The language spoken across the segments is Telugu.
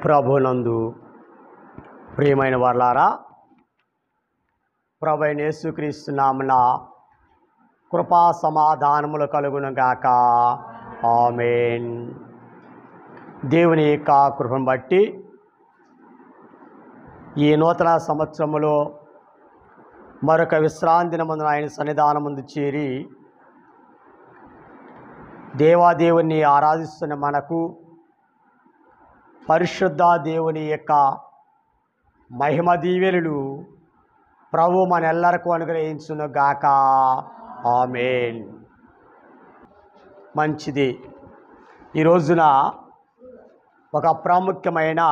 ప్రభునందు ప్రియమైన వారలారా, ప్రభువైన యేసుక్రీస్తు నామమున కృపా సమాధానములు కలుగునుగాక. ఆమేన్. దేవుని యొక్క కృపను బట్టి ఈ నూతన సంవత్సరములో మరొక విశ్రాంతి దినమందున ఆయన సన్నిధానం ముందు చేరి దేవాదేవుని ఆరాధిస్తున్న మనకు పరిశుద్ధ దేవుని యొక్క మహిమ దీవెనలు ప్రభు మనెల్లరకు అనుగ్రహించును గాక. ఆమేన్. మంచిది. ఈ రోజున ఒక ప్రాముఖ్యమైన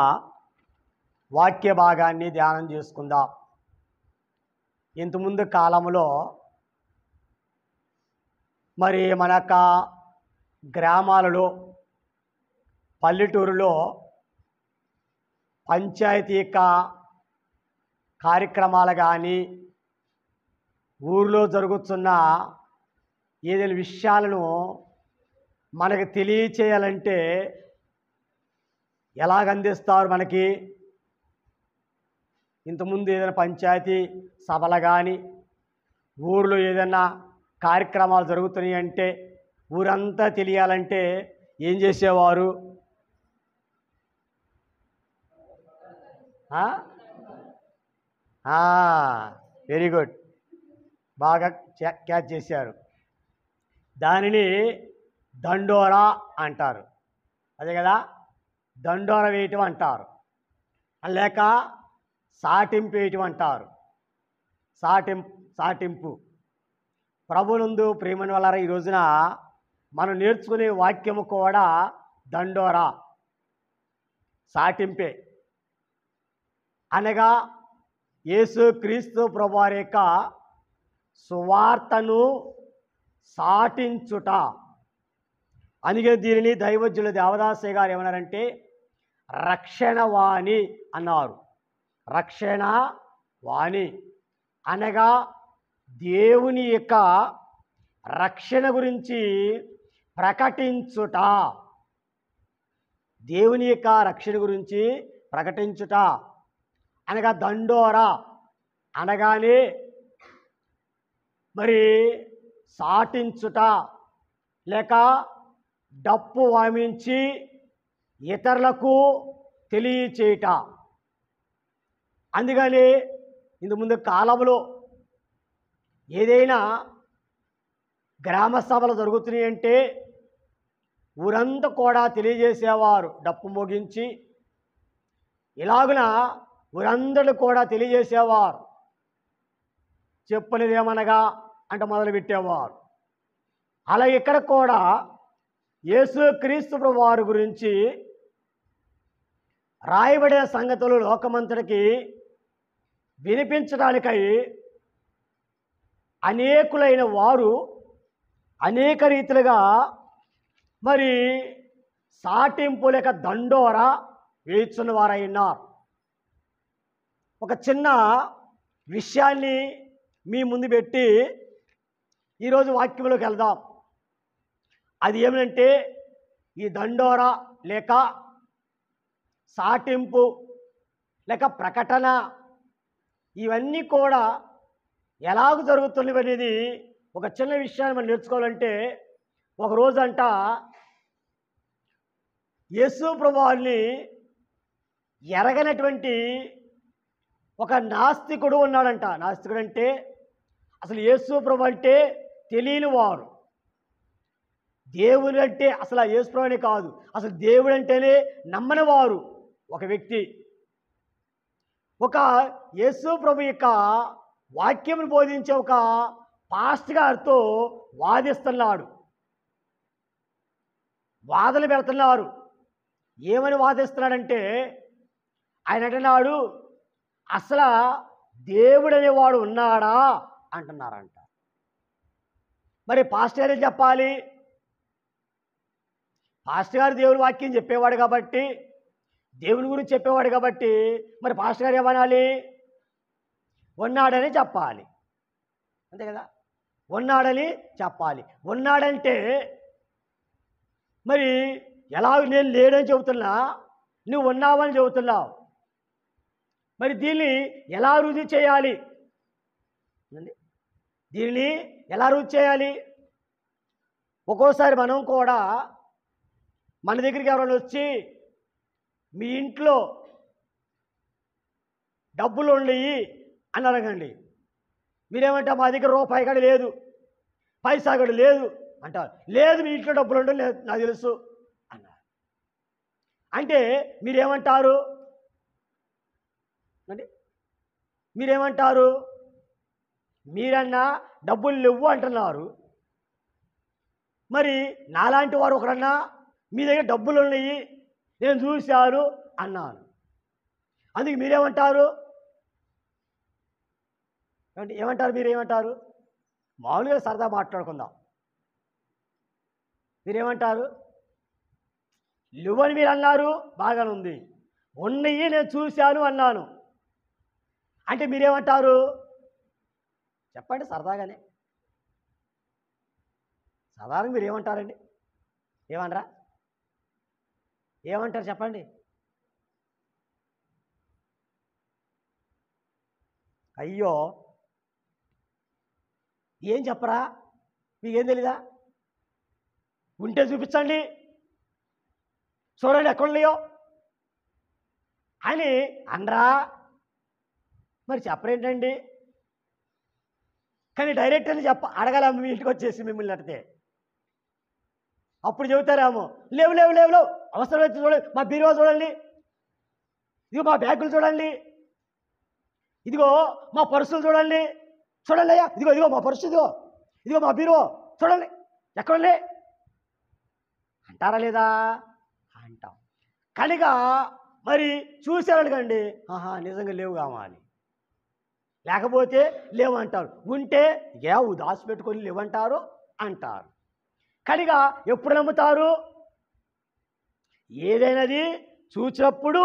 వాక్య భాగాన్ని ధ్యానం చేసుకుందాం. ఇంతకుముందు కాలంలో మరి మన యొక్క గ్రామాలలో, పల్లెటూరులో పంచాయతీ కార్యక్రమాలు కానీ, ఊరిలో జరుగుతున్న ఏదైనా విషయాలను మనకు తెలియచేయాలంటే ఎలాగ అందిస్తారు మనకి? ఇంతకుముందు ఏదైనా పంచాయతీ సభలు కానీ, ఊరిలో ఏదైనా కార్యక్రమాలు జరుగుతున్నాయి అంటే ఊరంతా తెలియాలంటే ఏం చేసేవారు? వెరీ గుడ్, బాగా క్యాచ్ చేశారు. దానిని దండోరా అంటారు. అదే కదా, దండోరా వేయటం అంటారు, లేక సాటింపు వేయటం అంటారు. సాటింపు. ప్రభునందు ప్రియమైన వాళ్ళారా, ఈ రోజున మనం నేర్చుకునే వాక్యము కూడా దండోరా, సాటింపే. అనగా యేసుక్రీస్తు ప్రభువారి యొక్క సువార్తను సాటించుట. అందుకే దీనిని దైవజ్ఞుల దేవదాసయ్య గారు ఏమన్నారంటే రక్షణవాణి అన్నారు. రక్షణవాణి అనగా దేవుని యొక్క రక్షణ గురించి ప్రకటించుట. దేవుని యొక్క రక్షణ గురించి ప్రకటించుట అనగా దండోరా అనగానే మరి సాటించుట, లేక డప్పు వాయించి ఇతరులకు తెలియచేయుట. అందుకని ఇంతకుముందు కాలంలో ఏదైనా గ్రామ సభలు జరుగుతున్నాయి అంటే ఊరంతా కూడా తెలియజేసేవారు డప్పు మోగించి. ఇలాగున ఊరందరూ కూడా తెలియజేసేవారు. చెప్పలేదేమనగా అంటే మొదలుపెట్టేవారు. అలా ఇక్కడ కూడా యేసుక్రీస్తు ప్రభువు వారి గురించి రాయబడిన సంగతులు లోకమంతటికి వినిపించడానికై అనేకులైన వారు అనేక రీతిలుగా మరి సాటింపు లేక దండోరా వేయిస్తున్న వారైనారు. ఒక చిన్న విషయాన్ని మీ ముందు పెట్టి ఈరోజు వాక్యంలోకి వెళ్దాం. అది ఏమిటంటే ఈ దండోరా లేక సాటింపు లేక ప్రకటన ఇవన్నీ కూడా ఎలాగ జరుగుతున్నవి అనేది ఒక చిన్న విషయాన్ని మనం నేర్చుకోవాలంటే, ఒకరోజంట యేసు ప్రభువుని ఎరగనటువంటి ఒక నాస్తికుడు ఉన్నాడంట. నాస్తికుడు అంటే అసలు యేసు ప్రభు అంటే తెలియని వారు. దేవుడు అంటే అసలు ఆ యేసు ప్రభు అనే కాదు, అసలు దేవుడు అంటేనే నమ్మని వారు. ఒక వ్యక్తి ఒక యేసు ప్రభు యొక్క వాక్యమును బోధించే ఒక పాస్టర్ గారితో వాదిస్తున్నాడు. వాదనలు పెడుతున్నారు. ఏమని వాదిస్తున్నాడంటే ఆయన అంటున్నాడు, అసలు దేవుడు అనేవాడు ఉన్నాడా అంటున్నారంట. మరి పాస్టర్ గారు చెప్పాలి? పాస్టర్ గారు దేవుని వాక్యం చెప్పేవాడు కాబట్టి, దేవుని గురించి చెప్పేవాడు కాబట్టి మరి పాస్టర్ గారు ఏమనాలి? ఉన్నాడని చెప్పాలి. అంతే కదా, ఉన్నాడని చెప్పాలి. ఉన్నాడంటే మరి ఎలా నేను లేడని చెబుతున్నా, నువ్వు ఉన్నావని చెబుతున్నావు. మరి దీన్ని ఎలా రుజువు చేయాలి? దీనిని ఎలా రుజువు చేయాలి? ఒక్కోసారి మనం కూడా మన దగ్గరికి ఎవరైనా వచ్చి మీ ఇంట్లో డబ్బులు ఉండయి అని అడగండి. మీరేమంటారు? మా దగ్గర రూపాయి కూడా లేదు, పైసా కూడా లేదు అంటారు. లేదు, మీ ఇంట్లో డబ్బులు ఉండవు, లేదు నాకు తెలుసు అన్నారు. అంటే మీరేమంటారు అంటే మీరేమంటారు? మీరన్నా డబ్బులు లేవు అంటున్నారు. మరి నాలాంటి వారు ఒకరన్నా మీ దగ్గర డబ్బులు ఉన్నాయి, నేను చూశాను అన్నాను. అందుకే మీరేమంటారు? ఏమంటారు? మీరేమంటారు? మామూలుగా సరదా మాట్లాడుకుందాం. మీరేమంటారు? లేవని మీరు అన్నారు, బాగానే ఉంది. ఉన్నాయి నేను చూశాను అన్నాను అంటే మీరేమంటారు? చెప్పండి సరదాగానే. సాధారణ మీరు ఏమంటారండి? ఏమనరా? ఏమంటారు చెప్పండి? అయ్యో, ఏం చెప్పరా? మీకేం తెలీదా? ఉంటే చూపించండి, చూడండి ఎక్కడున్నాయో అని అనరా? మరి చెప్పరేంటండి? కానీ డైరెక్ట్ అని అడగాల మీ ఇంటికి వచ్చేసి మిమ్మల్ని అడితే అప్పుడు చెబుతారేమో, లేవు లేవు లేవు లేవు, అవసరమైతే చూడండి, మా బీరువా చూడండి, ఇదిగో మా బ్యాగులు చూడండి, ఇదిగో మా పర్సులు చూడండి, చూడండి అయ్యా, ఇదిగో ఇదిగో మా పర్సు, ఇదిగో ఇదిగో మా బీరువా చూడండి, ఎక్కడండి అంటారా లేదా? అంటాం. కనుక మరి చూసారనుకోండి, ఆహా నిజంగా లేవు కావాలి, లేకపోతే లేవంటారు, ఉంటే ఏవు దాచిపెట్టుకొని లేవంటారు అంటారు. కనుక ఎప్పుడు నమ్ముతారు? ఏదైనాది చూసినప్పుడు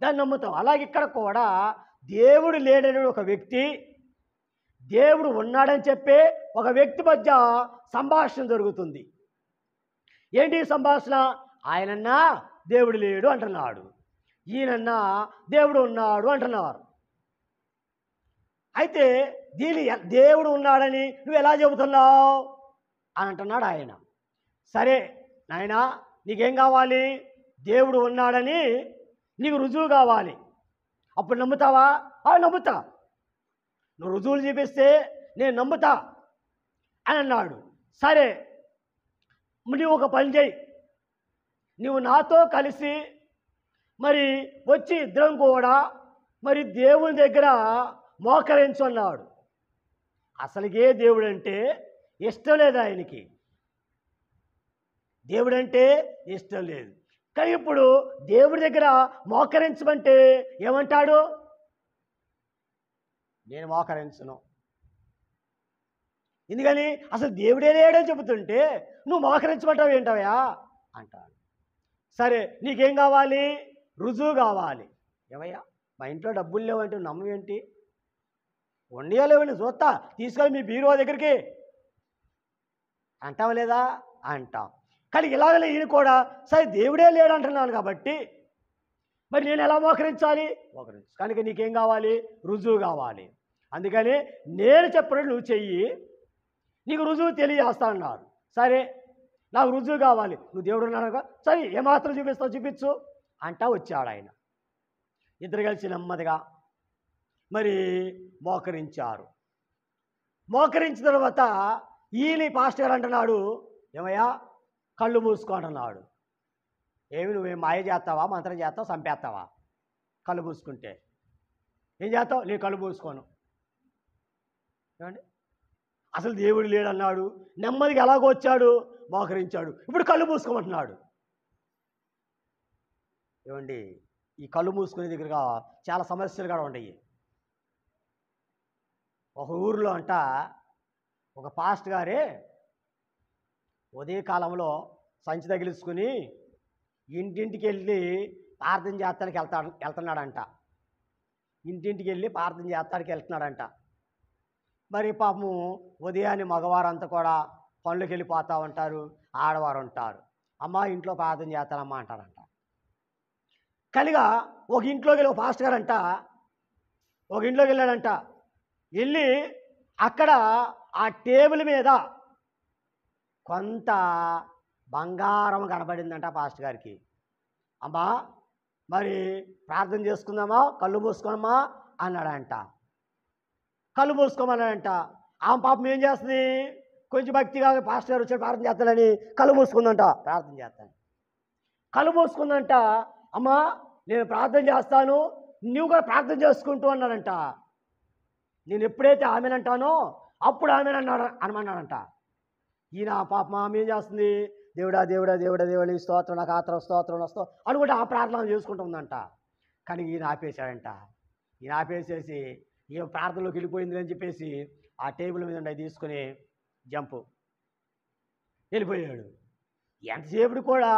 దాన్ని నమ్ముతాం. అలాగే ఇక్కడ కూడా దేవుడు లేడని ఒక వ్యక్తి, దేవుడు ఉన్నాడని చెప్పే ఒక వ్యక్తి మధ్య సంభాషణ జరుగుతుంది. ఏంటి సంభాషణ? ఆయనన్నా దేవుడు లేడు అంటున్నాడు, ఈయనన్నా దేవుడు ఉన్నాడు అంటున్నారు. అయితే దీని దేవుడు ఉన్నాడని నువ్వు ఎలా చెబుతున్నావు అని అంటున్నాడు ఆయన. సరే నాయనా, నీకేం కావాలి? దేవుడు ఉన్నాడని నీకు రుజువు కావాలి, అప్పుడు నమ్ముతావా? నమ్ముతా, నువ్వు రుజువులు చూపిస్తే నేను నమ్ముతా అని అన్నాడు. సరే, నువ్వు ఒక పని చేయి, నువ్వు నాతో కలిసి మరి వచ్చి ఇద్దరం కూడా మరి దేవుని దగ్గర మోకరించు అన్నాడు. అసలుకే దేవుడు అంటే ఇష్టం లేదు ఆయనకి, దేవుడంటే ఇష్టం లేదు. కానీ ఇప్పుడు దేవుడి దగ్గర మోకరించమంటే ఏమంటాడు? నేను మోకరించను. ఎందుకని? అసలు దేవుడే లేడని చెబుతుంటే నువ్వు మోకరించమంటావు ఏంటవయా అంటాడు. సరే, నీకేం కావాలి? రుజువు కావాలి. ఏమయ్యా, మా ఇంట్లో డబ్బులు లేవంటే నమ్మవేంటి? ఉండయో లేవండి చూస్తా, తీసుకొని మీ బీరువా దగ్గరికి అంటావా లేదా? అంటాం. కానీ ఇలాగలే ఈయన కూడా సరే దేవుడే లేడంటున్నాను కాబట్టి మరి నేను ఎలా మోకరించాలి? మోకరించు. కనుక నీకేం కావాలి? రుజువు కావాలి. అందుకని నేను చెప్పినట్టు నువ్వు చెయ్యి, నీకు రుజువు తెలియజేస్తా అన్నారు. సరే, నాకు రుజువు కావాలి, నువ్వు దేవుడు ఉన్నాడు, సరే ఏమాత్రం చూపిస్తావు చూపించు అంటా వచ్చాడు ఆయన. ఇద్దరు కలిసి నెమ్మదిగా మరి మోకరించారు. మోకరించిన తర్వాత ఈయన పాస్టర్ గారు అంటున్నాడు, ఏమయ్యా కళ్ళు మూసుకో అంటున్నాడు. ఏమి నువ్వేం మాయ చేస్తావా, మంత్రం చేస్తావా, చంపేస్తావా? కళ్ళు మూసుకుంటే ఏం చేస్తావు? నీ కళ్ళు మూసుకోను. ఏమండి, అసలు దేవుడు లేడన్నాడు, నెమ్మదిగా ఎలాగో వచ్చాడు, మోకరించాడు, ఇప్పుడు కళ్ళు మూసుకోమంటున్నాడు. ఏమండి, ఈ కళ్ళు మూసుకునే దగ్గరగా చాలా సమస్యలు కూడా ఉన్నాయి. ఒక ఊరిలో అంట ఒక పాస్టర్ గారే ఉదయకాలంలో సంచి తగిలించుకుని ఇంటింటికి వెళ్ళి ప్రార్థన చేస్తానికి వెళ్తున్నాడంట. ఇంటింటికి వెళ్ళి ప్రార్థన చేస్తానికి వెళ్తున్నాడంట. మరి పాపము ఉదయాన్నే మగవారంతా కూడా పనులకు వెళ్ళిపోతూ ఉంటారు, ఆడవారు ఉంటారు. అమ్మ ఇంట్లో ప్రార్థన చేస్తానమ్మా అంటారంట. కలిగా ఒక ఇంట్లోకి వెళ్ళి ఒక పాస్టర్ గారు అంట ఒక ఇంట్లోకి వెళ్ళాడంట. వెళ్ళి అక్కడ ఆ టేబుల్ మీద కొంత బంగారం కనబడిందంట పాస్టర్ గారికి. అమ్మా మరి ప్రార్థన చేసుకుందామా, కళ్ళు మూసుకోమా అన్నాడంట. కళ్ళు మూసుకోమన్నాడంట. ఆమె పాపం ఏం చేస్తుంది, కొంచెం భక్తిగా పాస్టర్ గారు వచ్చాడు ప్రార్థన చేస్తానని కళ్ళు మూసుకుందంట. ప్రార్థన చేస్తాను కళ్ళు మూసుకుందంట. అమ్మా నేను ప్రార్థన చేస్తాను, నువ్వు కూడా ప్రార్థన చేసుకుంటూ అన్నాడంట. నేను ఎప్పుడైతే ఆమెనంటానో అప్పుడు ఆమెనన్నాడు అనమన్నాడంట. ఈయన పాపం ఆమె ఏం చేస్తుంది, దేవుడా దేవుడా దేవుడా దేవుడి స్తోత్రం, నాకు ఆత్రం స్తోత్రం వస్తో అనుకుంటే ఆ ప్రార్థన చేసుకుంటుందంట. కానీ ఈయన ఆపేశాడంట. ఈయన ఆపేసేసి ఈయన ప్రార్థనలోకి వెళ్ళిపోయింది అని చెప్పేసి ఆ టేబుల్ మీద ఉండి తీసుకుని వెళ్ళిపోయాడు. ఎంతసేపుడు కూడా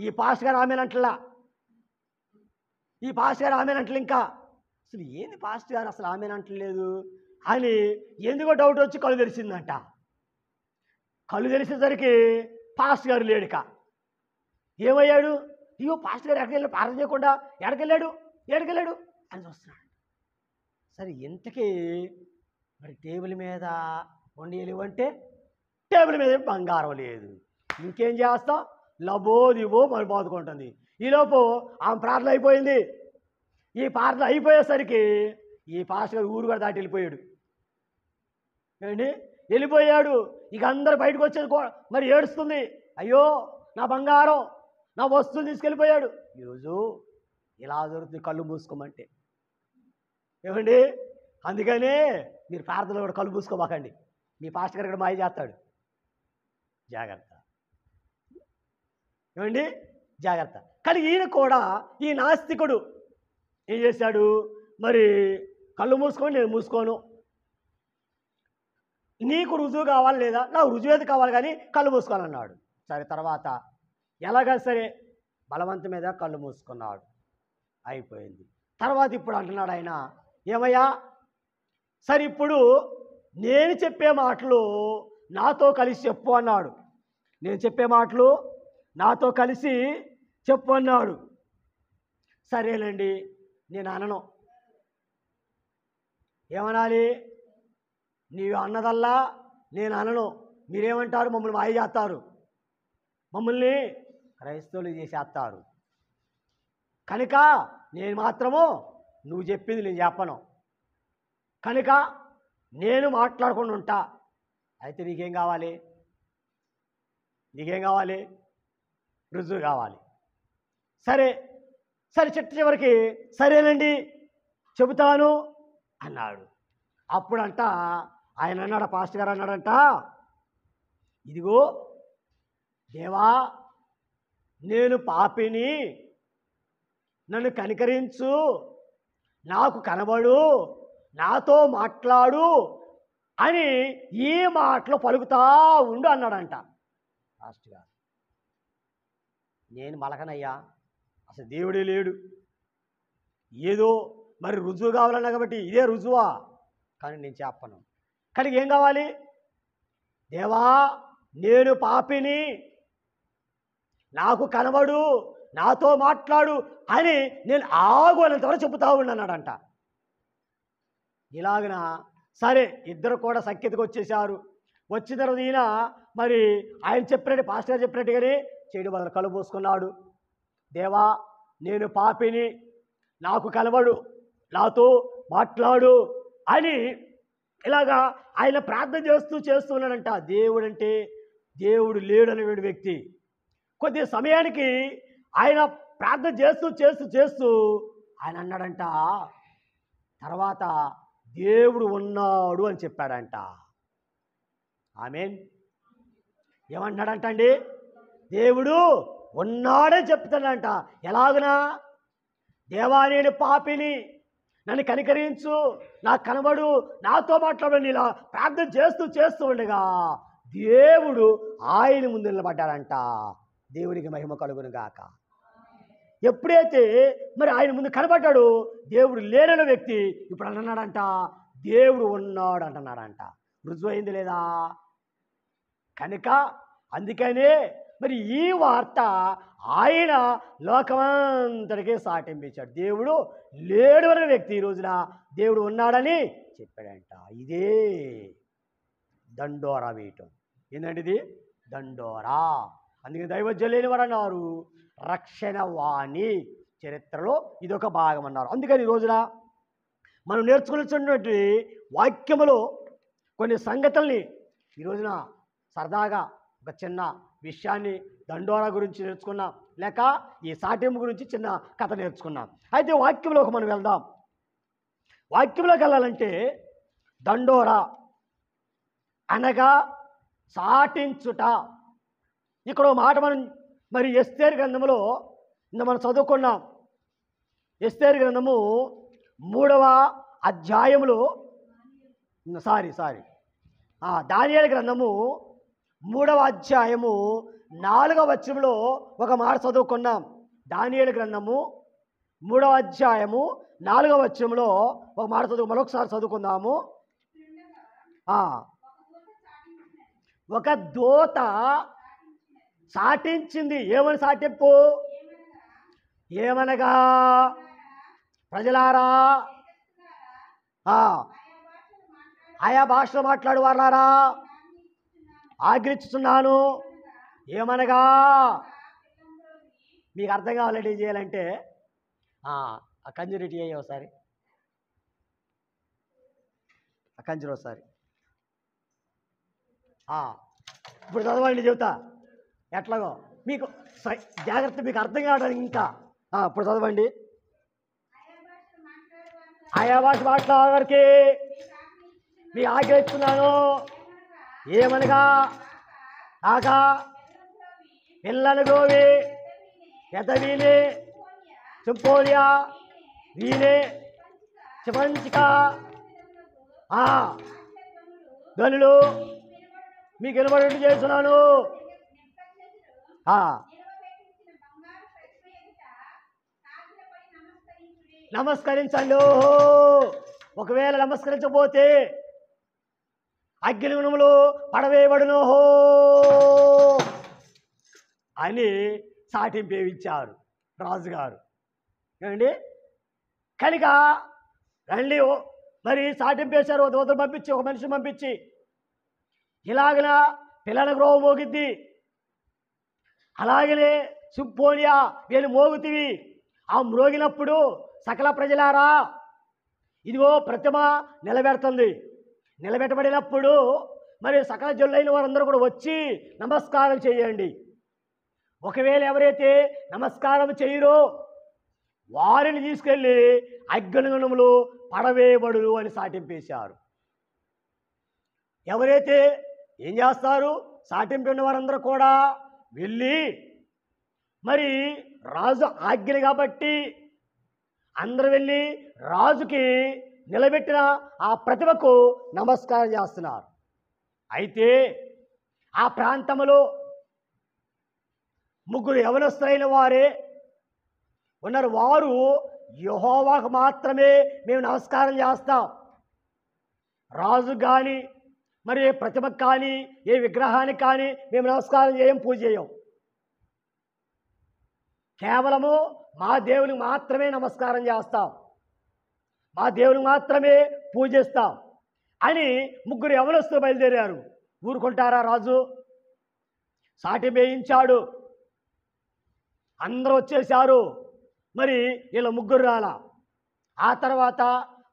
ఈ పాస్టర్ గారు ఆమెనంటలా, ఈ పాస్టర్ గారు ఆమెనంటలు. ఇంకా అసలు ఏంది పాస్టర్ గారు అసలు ఆమెనంటలేదు అని ఎందుకో డౌట్ వచ్చి కళ్ళు తెరిచిందంట. కళ్ళు తెరిచేసరికి పాస్టర్ గారు లేడుక. ఏమయ్యాడు, అయ్యో పాస్టర్ గారు ఎక్కడికి వెళ్ళాడు, ప్రార్థన చేయకుండా ఎక్కడికెళ్ళాడు అని చూస్తున్నాడు. సరే ఇంతకీ మరి టేబుల్ మీద వండియలేవంటే టేబుల్ మీద బంగారం లేదు. ఇంకేం చేస్తాం, లబోదివో మరి బాదుకుంటుంది. ఈలోపు ఆమె ప్రార్థన అయిపోయింది. ఈ ప్రార్థన అయిపోయేసరికి ఈ పాస్టర్ గారు ఊరు కూడా దాటి వెళ్ళిపోయాడు. ఏంటి వెళ్ళిపోయాడు. ఇక అందరు బయటకు వచ్చేది మరి ఏడుస్తుంది, అయ్యో నా బంగారం నా వస్తువులు తీసుకెళ్ళిపోయాడు. ఈరోజు ఇలా దొరుకుతుంది కళ్ళు మూసుకోమంటే. ఏమండి అందుకనే మీరు ప్రార్థనలో కూడా కళ్ళు మూసుకోమాకండి, మీ పాస్టర్ గారు కూడా మాయ చేస్తాడు. జాగ్రత్త. ఏమండి జాగ్రత్త. కానీ ఈయన కూడా ఈ నాస్తికుడు ఏం చేశాడు, మరి కళ్ళు మూసుకొని నేను మూసుకోను, నీకు రుజువు కావాలి లేదా, నాకు రుజువు ఏది కావాలి కానీ కళ్ళు మూసుకోవాలన్నాడు. సరే తర్వాత ఎలాగా సరే బలవంతం మీద కళ్ళు మూసుకున్నాడు, అయిపోయింది. తర్వాత ఇప్పుడు అంటున్నాడు ఆయన, ఏమయ్యా సరే ఇప్పుడు నేను చెప్పే మాటలు నాతో కలిసి చెప్పు అన్నాడు. నేను చెప్పే మాటలు నాతో కలిసి చెప్పు అన్నాడు. సరేనండి నేను అనను. ఏమనాలి, నీవు అన్నదల్లా నేను అనను. మీరేమంటారు, మమ్మల్ని మాయ చేస్తారు, మమ్మల్ని క్రైస్తవులు చేసేస్తారు. కనుక నేను మాత్రము నువ్వు చెప్పింది నేను చెప్పను, కనుక నేను మాట్లాడకుండా ఉంటా. అయితే నీకేం కావాలి, రుజువు కావాలి. సరే చివరికి సరేనండి చెబుతాను అన్నాడు. అప్పుడంట ఆయన అన్నాడు, పాస్టర్ గారు అన్నాడంట, ఇదిగో దేవా నేను పాపిని, నన్ను కనికరించు, నాకు కనబడు, నాతో మాట్లాడు అని ఈ మాటలు పలుకుతా ఉండు అన్నాడంట పాస్టర్ గారు. నేను మలకనయ్యా, అసలు దేవుడే లేడు, ఏదో మరి రుజువు కావాలన్నా కాబట్టి ఇదే రుజువా, కానీ నేను చెప్పను. కానీ ఏం కావాలి, దేవా నేను పాపిని, నాకు కనబడు, నాతో మాట్లాడు అని నేను ఆగోనంతవరకు చెబుతా ఉన్నాడంట. ఇలాగన సరే ఇద్దరు కూడా సఖ్యతకు వచ్చేసారు. వచ్చిన తర్వాత ఈయన మరి ఆయన చెప్పినట్టు పాస్టర్ గారు చెప్పినట్టుగానే చేయడం బదులు కళ్ళు పోసుకున్నాడు. దేవా నేను పాపిని, నాకు కనబడు, నాతో మాట్లాడు అని ఇలాగా ఆయన ప్రార్థన చేస్తూ ఉన్నాడంట. దేవుడంటే దేవుడు లేడు అనేటువంటి వ్యక్తి. కొద్ది సమయానికి ఆయన ప్రార్థన చేస్తూ ఆయన అన్నాడంట, తర్వాత దేవుడు ఉన్నాడు అని చెప్పాడంట. ఆమేన్. ఏమంటున్నాడంట అండి, దేవుడు ఉన్నాడని చెప్తాడంట. ఎలాగనా, దేవా నేను పాపిని, నన్ను కనికరించు, నాకు కనబడు, నాతో మాట్లాడని ఇలా ప్రార్థన చేస్తూ ఉండగా దేవుడు ఆయన ముందు నిలబడ్డాడంట. దేవునికి మహిమ కలుగును గాక. ఎప్పుడైతే మరి ఆయన ముందు కనబడ్డాడు, దేవుడు లేనన్న వ్యక్తి ఇప్పుడు అంటున్నాడంట, దేవుడు ఉన్నాడు అంటున్నాడంట. రుజువైంది లేదా? కనుక అందుకనే మరి ఈ వార్త ఆయన లోకమంతటికీ సాటింపించాడు. దేవుడు లేడు అనే వ్యక్తి ఈ రోజున దేవుడు ఉన్నాడని చెప్పాడంట. ఇదే దండోరా వేయటం. ఏంటంటే ఇది దండోరా. అందుకని దైవజ్ఞులు లేని వారు అన్నారు రక్షణ వాణి చరిత్రలో ఇదొక భాగం అన్నారు. అందుకని ఈ రోజున మనం నేర్చుకున్నటువంటి వాక్యములో కొన్ని సంగతుల్ని ఈ రోజున సరదాగా ఒక చిన్న విషయాన్ని దండోరా గురించి నేర్చుకున్నాం, లేక ఈ సాటింపు గురించి చిన్న కథ నేర్చుకున్నాం. అయితే వాక్యంలోకి మనం వెళ్దాం. వాక్యంలోకి వెళ్ళాలంటే దండోరా అనగా సాటించుట. ఇక్కడ మాట మనం మరి ఎస్తేరు గ్రంథములో మనం చదువుకున్నాం. ఎస్తేరు గ్రంథము 3వ అధ్యాయములో దానియేలు గ్రంథము 3వ అధ్యాయము 4వ వచనంలో ఒక మాట చదువుకున్నాం. దానియేలు గ్రంథము 3వ అధ్యాయము 4వ వచనంలో ఒక మాట మరొకసారి చదువుకుందాము. ఒక దూత సాటించింది. ఏమని సాటింపు? ఏమనగా ప్రజలారా, ఆయా భాషలో మాట్లాడు వారారా ఆజ్ఞిస్తున్నాను. ఏమనగా మీకు అర్థం కావాలంటే ఏం చేయాలంటే ఆ కంజురిటీ అయ్యి ఒకసారి ఆ కంజురు ఒకసారి ఇప్పుడు చదవండి, చెబుతా ఎట్లాగో మీకు జాగ్రత్త, మీకు అర్థం కావడానికి. ఇంకా ఇప్పుడు చదవండి. ఆయా భాష మాట్లాడేవారికి మీ ఆగ్రహిస్తున్నాను. ఏమనగా ఆగా పిల్లలు గోవి ఎదవీని సింపోలియా వీనే చిపంచిక గనులు మీకు వినబడి చేస్తున్నాను. నమస్కరించండి. ఒకవేళ నమస్కరించకపోతే అగ్నిగుణములు పడవేయబడును అని సాటింపేవిచ్చారు రాజుగారు. ఏమండి కనుక రండి మరి సాటింపేశారు. దూతను పంపించి, ఒక మనిషిని పంపించి, ఇలాగన పిల్లల గ్రోహం మోగిద్ది, అలాగనే సింపోనియా వీళ్ళు మోగుతివి. ఆ మ్రోగినప్పుడు సకల ప్రజలారా ఇదిగో ప్రతిమ నిలబెడుతుంది. నిలబెట్టబడినప్పుడు మరి సకల జనులైన వారందరూ కూడా వచ్చి నమస్కారం చేయండి. ఒకవేళ ఎవరైతే నమస్కారం చేయరో వారిని తీసుకెళ్ళి అగ్నిగుణములు పడవేయబడును అని సాటింపేశారు. ఎవరైతే ఏం చేస్తారు? సాటింపిన వారందరూ కూడా వెళ్ళి మరి రాజు ఆజ్ఞ కాబట్టి అందరూ వెళ్ళి రాజుకి నిలబెట్టిన ఆ ప్రతిమకు నమస్కారం చేస్తున్నారు. అయితే ఆ ప్రాంతంలో 3 యవనస్తులైన వారే ఉన్నారు. వారు యెహోవాకు మాత్రమే మేము నమస్కారం చేస్తాం, రాజు కానీ మరి ఏ ప్రతిమకు కానీ ఏ విగ్రహానికి కానీ మేము నమస్కారం చేయం, పూజ చేయం. కేవలము మా దేవునికి మాత్రమే నమస్కారం చేస్తాం, మా దేవునికి మాత్రమే పూజిస్తాం అని 3 యవనస్తులు బయలుదేరారు. ఊరుకుంటారా రాజు? సాటి వేయించాడు, అందరూ వచ్చేశారు. మరి వీళ్ళ 3 రాలా. ఆ తర్వాత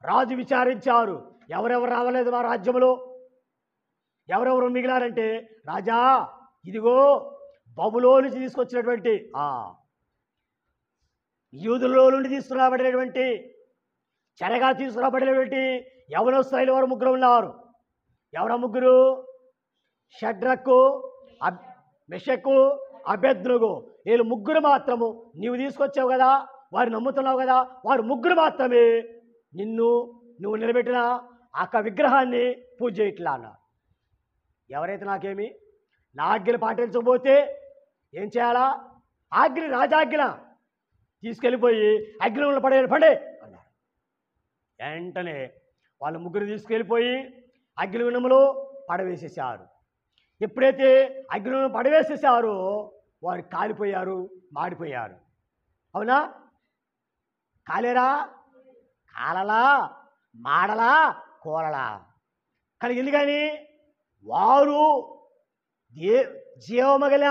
రాజు విచారించారు, ఎవరెవరు రావలేదు మా రాజ్యంలో, ఎవరెవరు మిగిలారంటే, రాజా ఇదిగో బబులో నుంచి తీసుకొచ్చినటువంటి యూదులలో నుండి తీసుకురాబడినటువంటి చెరగా తీసుకురాబడినటువంటి యవనస్తులైన వారు 3 ఉన్నారు. ఎవరు 3? షడ్రకు, మెషకు, అబేద్నెగో. వీళ్ళు 3 మాత్రము నీవు తీసుకొచ్చావు కదా, వారు నమ్ముతున్నావు కదా, వారు 3 మాత్రమే నువ్వు నిలబెట్టిన ఆ విగ్రహాన్ని పూజ చేయట్లా అన్నారు. ఎవరైతే నాకేమి నా ఆజ్ఞలు పాటించకపోతే ఏం చేయాలా? ఆజ్ఞ, రాజాజ్ఞ తీసుకెళ్ళిపోయి అగ్నిలో పడే అన్నారు. వెంటనే వాళ్ళు 3 తీసుకెళ్ళిపోయి అగ్నిగుణములో పడవేసేసారు. ఎప్పుడైతే అగ్నిగుణం పడవేసేసారో వారు కాలిపోయారు, మాడిపోయారు. అవునా? కాలేరా? కాలలా, మాడలా, కోలలా. కానీ ఎందుకని? వారు జీవమగల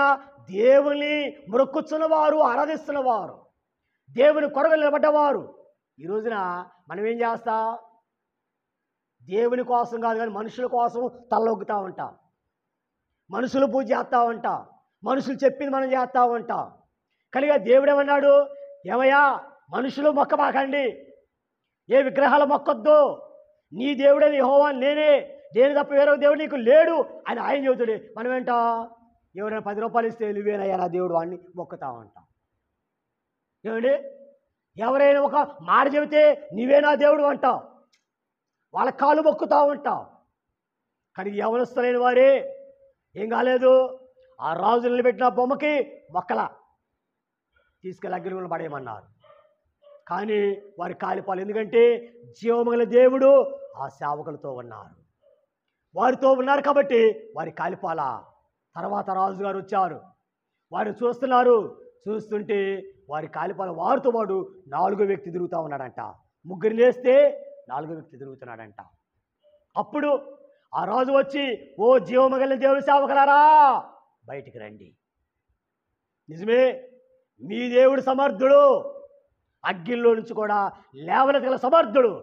దేవుని మొక్కుచున్నవారు, ఆరాధిస్తున్నవారు, దేవుని కొరకు నిలబడ్డవారు. ఈ రోజున మనం ఏం చేస్తాం? దేవుని కోసం కాదు కానీ మనుషుల కోసం తలొగ్గుతూ ఉంటాం. మనుషులు పూజ చేస్తూ ఉంటాం. మనుషులు చెప్పింది మనం చేస్తూ ఉంటాం. కలిగా దేవుడు ఏమన్నాడు? ఏమయ్యా, మనుషులు మొక్కబాకండి, ఏ విగ్రహాలు మొక్కొద్దు, నీ దేవుడని యెహోవా నేనే, నేను తప్ప వేరే దేవుడు నీకు లేడు అని ఆయన చెబుతాడు. మనం ఏంటా? ఎవరైనా 10 రూపాయలు ఇస్తే నువ్వేనయ్యా నా దేవుడు వాడిని మొక్కుతా ఉంటాం. ఏమండి? ఎవరైనా ఒక మాట చెబితే నీవే నా దేవుడు అంటావు, వాళ్ళ కాళ్ళు మొక్కుతూ ఉంటావు. కానీ యవనస్తులైన వారే ఏం కాలేదు, ఆ రాజు నిలబెట్టిన బొమ్మకి మొక్కల తీసుకెళ్ళి అగ్నిగుండంలో పడేయమన్నారు. కానీ వారి కాలిపాలు. ఎందుకంటే జీవమగల దేవుడు ఆ సేవకులతో ఉన్నారు, వారితో ఉన్నారు కాబట్టి వారి కాలిపాల. తర్వాత రాజుగారు వచ్చారు, వారు చూస్తున్నారు. చూస్తుంటే వారి కాలిపాల వారితో వాడు 4వ వ్యక్తి తిరుగుతూ ఉన్నాడంట. 3 లేస్తే 4వ వ్యక్తి తిరుగుతున్నాడంట. అప్పుడు ఆ రాజు వచ్చి, ఓ జీవమగల దేవుని సేవకులారా బయటికి రండి. నిజమే, మీ దేవుడు సమర్థుడు, అగ్గిల్లో నుంచి కూడా లేవనెత్తగల సమర్థుడు.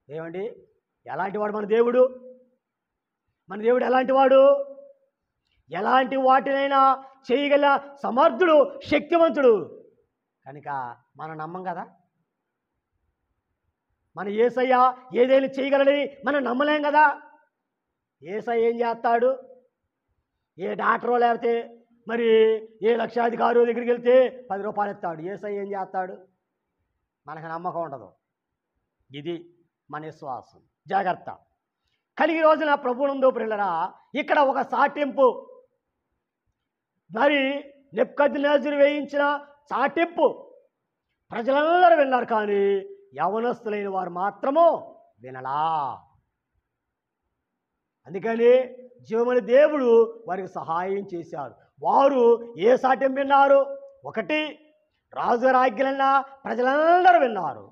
ఏమండి? ఎలాంటి వాడు మన దేవుడు? మన దేవుడు ఎలాంటి వాడు? ఎలాంటి వాటినైనా చేయగల సమర్థుడు, శక్తివంతుడు. కనుక మనం నమ్మం కదా. మన యేసయ్య ఏదైనా చేయగలని మనం నమ్మలేం కదా. యేసయ్య ఏం చేస్తాడు? ఏ డాక్టరో లేకపోతే మరి ఏ లక్షాధికారి దగ్గరికి వెళ్తే 10 రూపాయలు ఇస్తాడు. యేసయ్య ఏం చేస్తాడు? మనకు నమ్మకం ఉండదు. ఇది మన విశ్వాసం. జాగ్రత్త. కలిగి రోజున ప్రభువునందు ప్రియులారా, ఇక్కడ ఒక సాటింపు, మరి నెబుకద్నెజరు వేయించిన సాటింపు ప్రజలందరూ విన్నారు. కానీ యవనస్తులైన వారు మాత్రము వినలా. అందుకని జీవముల దేవుడు వారికి సహాయం చేశారు. వారు ఏ సాటింపు విన్నారు? ఒకటి, రాజుగారి ఆజ్ఞలన్నా ప్రజలందరూ విన్నారు.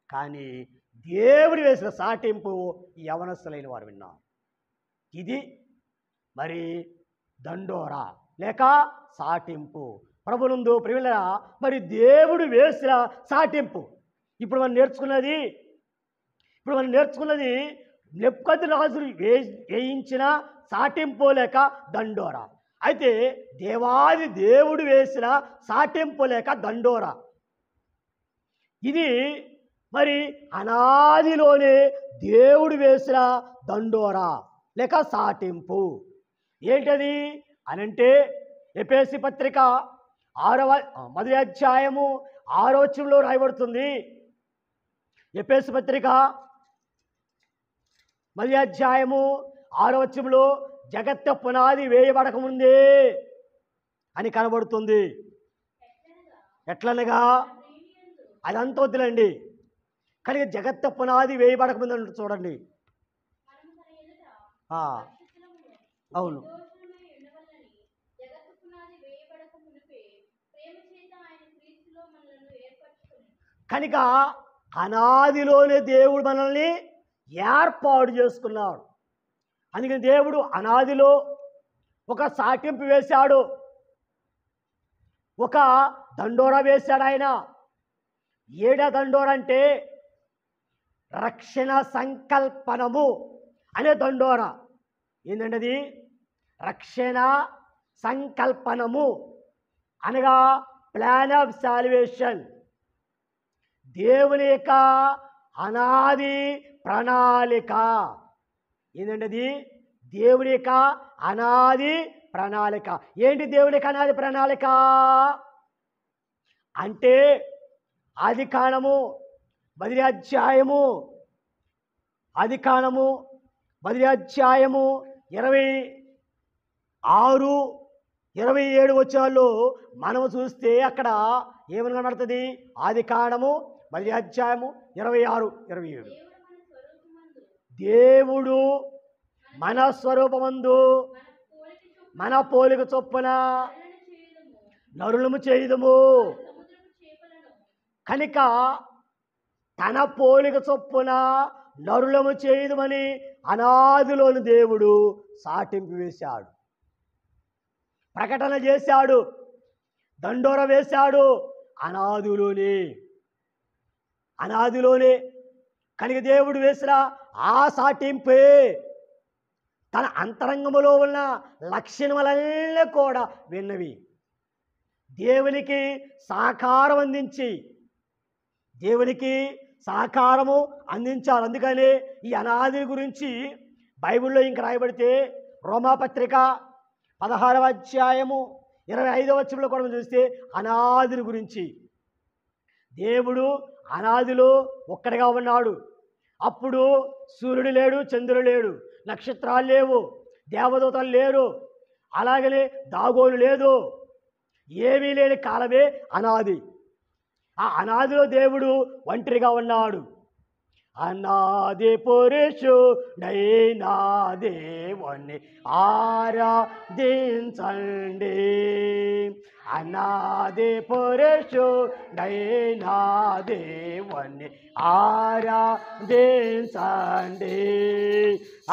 కానీ దేవుడు వేసిన సాటింపు ఈ యవనస్తులైన వారు విన్నారు. ఇది మరి దండోరా లేక సాటింపు. ప్రభునందు ప్రియులారా, మరి దేవుడు వేసిన సాటింపు. ఇప్పుడు మనం నేర్చుకున్నది నెబుకద్నెజరు వేయించిన సాటింపు లేక దండోరా. అయితే దేవాది దేవుడు వేసిన సాటింపు లేక దండోరా, ఇది మరి అనాదిలోనే దేవుడు వేసిన దండోరా లేక సాటింపు. ఏంటది అనంటే, ఎఫెసీ పత్రిక 6వ అధ్యాయము 6వ వచనంలో రాయబడుతుంది. ఎఫెసీ పత్రిక 10వ అధ్యాయము 6వ వచనంలో జగత్తు పునాది వేయబడకముందే అని కనబడుతుంది. ఎట్లనగా అదంతా వద్దులండి, కానీ జగత్తు పునాది వేయబడకముందు అంటే చూడండి. అవును, కనుక అనాదిలోనే దేవుడు మనల్ని ఏర్పాటు చేసుకున్నాడు. అందుకని దేవుడు అనాదిలో ఒక సాటింపు వేశాడు, ఒక దండోరా వేశాడు ఆయన. ఏడా దండోరా అంటే రక్షణ సంకల్పనము అనే దండోరా. ఏంటంటే అది రక్షణ సంకల్పనము అనగా ప్లాన్ ఆఫ్ సాల్వేషన్, దేవుని యొక్క అనాది ప్రణాళిక. ఏంటంటే అది దేవుని యొక్క అనాది ప్రణాళిక. ఏంటి దేవుని యొక్క అనాది ప్రణాళిక అంటే, ఆదికాండము 10వ అధ్యాయము 26, 27 వచనాల్లో మనం చూస్తే అక్కడ ఏమని కనబడుతుంది? ఆదికాండము 10వ అధ్యాయము 26, 27. దేవుడు మన స్వరూపమందు మన పోలిక చొప్పున నరులము చేయుదుము. కనుక తన పోలిక చొప్పున నరులము చేయుదుమని అనాదిలోని దేవుడు సాటింపు వేశాడు, ప్రకటన చేశాడు, దండోర వేశాడు. అనాదిలోనే కనుక దేవుడు వేసిన ఆ సాటింపే తన అంతరంగములో ఉన్న లక్షణములన్నీ కూడా విన్నవి. దేవునికి సహకారము అందించాలి. అందుకని ఈ అనాది గురించి బైబిల్లో ఇంక రాయబడితే రోమాపత్రిక 16వ అధ్యాయము 25వ వచనంలో కూడా చూస్తే అనాది గురించి దేవుడు అనాదిలో ఒక్కడిగా ఉన్నాడు. అప్పుడు సూర్యుడు లేడు, చంద్రుడు లేడు, నక్షత్రాలు లేవు, దేవదూతలు లేరు, అలాగనే దాగోలు లేదు, ఏమీ లేని కాలమే అనాది. ఆ అనాదిలో దేవుడు ఒంటరిగా ఉన్నాడు. అనాది పురుషుడైన దేవుణ్ణి ఆరాధించండి. అనాది పురుషుడైన దేవుణ్ణి ఆరాధించండి.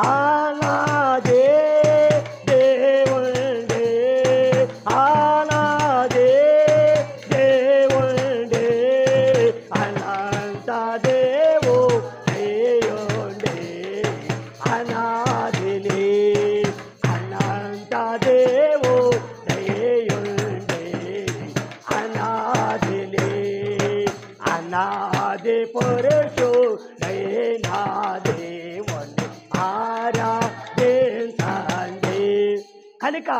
అనాది దేవుడే, అనాది దేవుడే, అనంత దేవు దేవుడే, అనాదిని అనంత దేవు దేవుడే, అనాదిని అనాది పురుషుడైన దేవుణ్ణి ఆరాధించండి. కనుక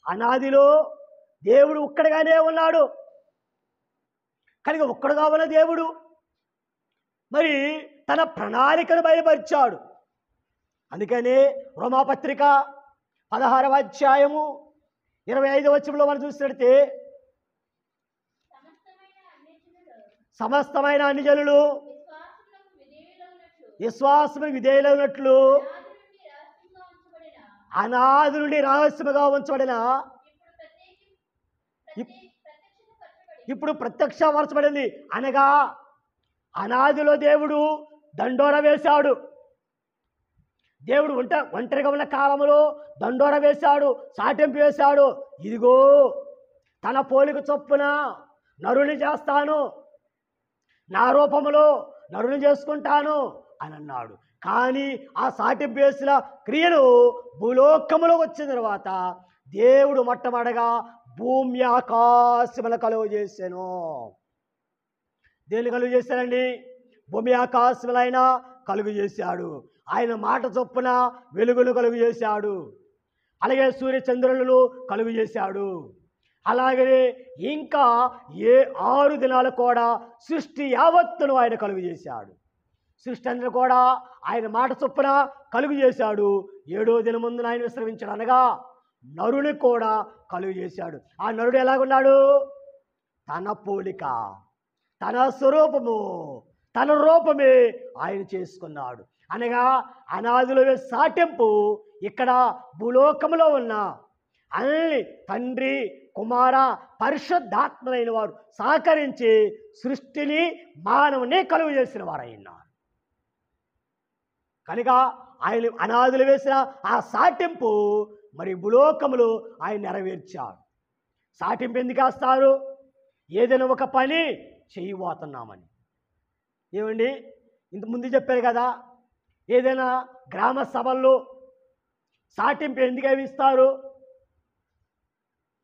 అనాదిలో దేవుడు ఒక్కడిగానే ఉన్నాడు. కనుక ఒక్కడుగా ఉన్న దేవుడు మరి తన ప్రణాళికను బయలుపరిచాడు. అందుకనే రోమాపత్రిక 16వ అధ్యాయము 25వ వచనంలో మనం చూసినట్టే సమస్తమైన అన్ని జనులు విశ్వాసము విధేయులైనట్లు అనాది నుండి రహస్యముగా ఉంచబడిన ఇప్పుడు ప్రత్యక్షపరచబడింది. అనగా అనాదిలో దేవుడు దండోర వేశాడు. దేవుడు ఒంటరిగా ఉన్న కాలంలో దండోర వేశాడు, సాటింపు వేశాడు. ఇదిగో తన పోలిక చొప్పున నరుని చేస్తాను, నా రూపములో నరుని చేసుకుంటాను అని అన్నాడు. కానీ ఆ సాటింపు వేసిన క్రియను భూలోకములో వచ్చిన తర్వాత దేవుడు మొట్టమొదటగా భూమి ఆకాశముల కలుగు చేశాను. దేని కలుగు చేశాడండి? భూమి ఆకాశములైనా కలుగు చేశాడు. ఆయన మాట చొప్పున వెలుగును కలుగు చేశాడు. అలాగే సూర్య చంద్రులను కలుగు చేశాడు. అలాగే ఇంకా 6 దినాలు కూడా సృష్టి యావత్తును ఆయన కలుగు చేశాడు. సృష్టి అందరూ కూడా ఆయన మాట చొప్పున కలుగు చేశాడు. 7వ దినముందున ఆయన విశ్రమించాడు. అనగా నరుని కూడా కలుగు చేశాడు. ఆ నరుడు ఎలాగున్నాడు? తన పోలిక, తన స్వరూపము, తన రూపమే ఆయన చేసుకున్నాడు. అనగా అనాదిలో సాటింపు ఇక్కడ భూలోకములో ఉన్న అన్ని తండ్రి, కుమార, పరిశుద్ధాత్మలైన వారు సహకరించి సృష్టిని మానవుని కలుగు చేసిన వారైనా. కనుక ఆయన అనాదులు వేసిన ఆ సాటింపు మరి భూలోకములు ఆయన నెరవేర్చాడు. సాటింపు ఎందుకు వేస్తారు? ఏదైనా ఒక పని చేయబోతున్నామని. ఏమండి, ఇంతకుముందు చెప్పారు కదా, ఏదైనా గ్రామ సభల్లో సాటింపు ఎందుకు ఇస్తారు?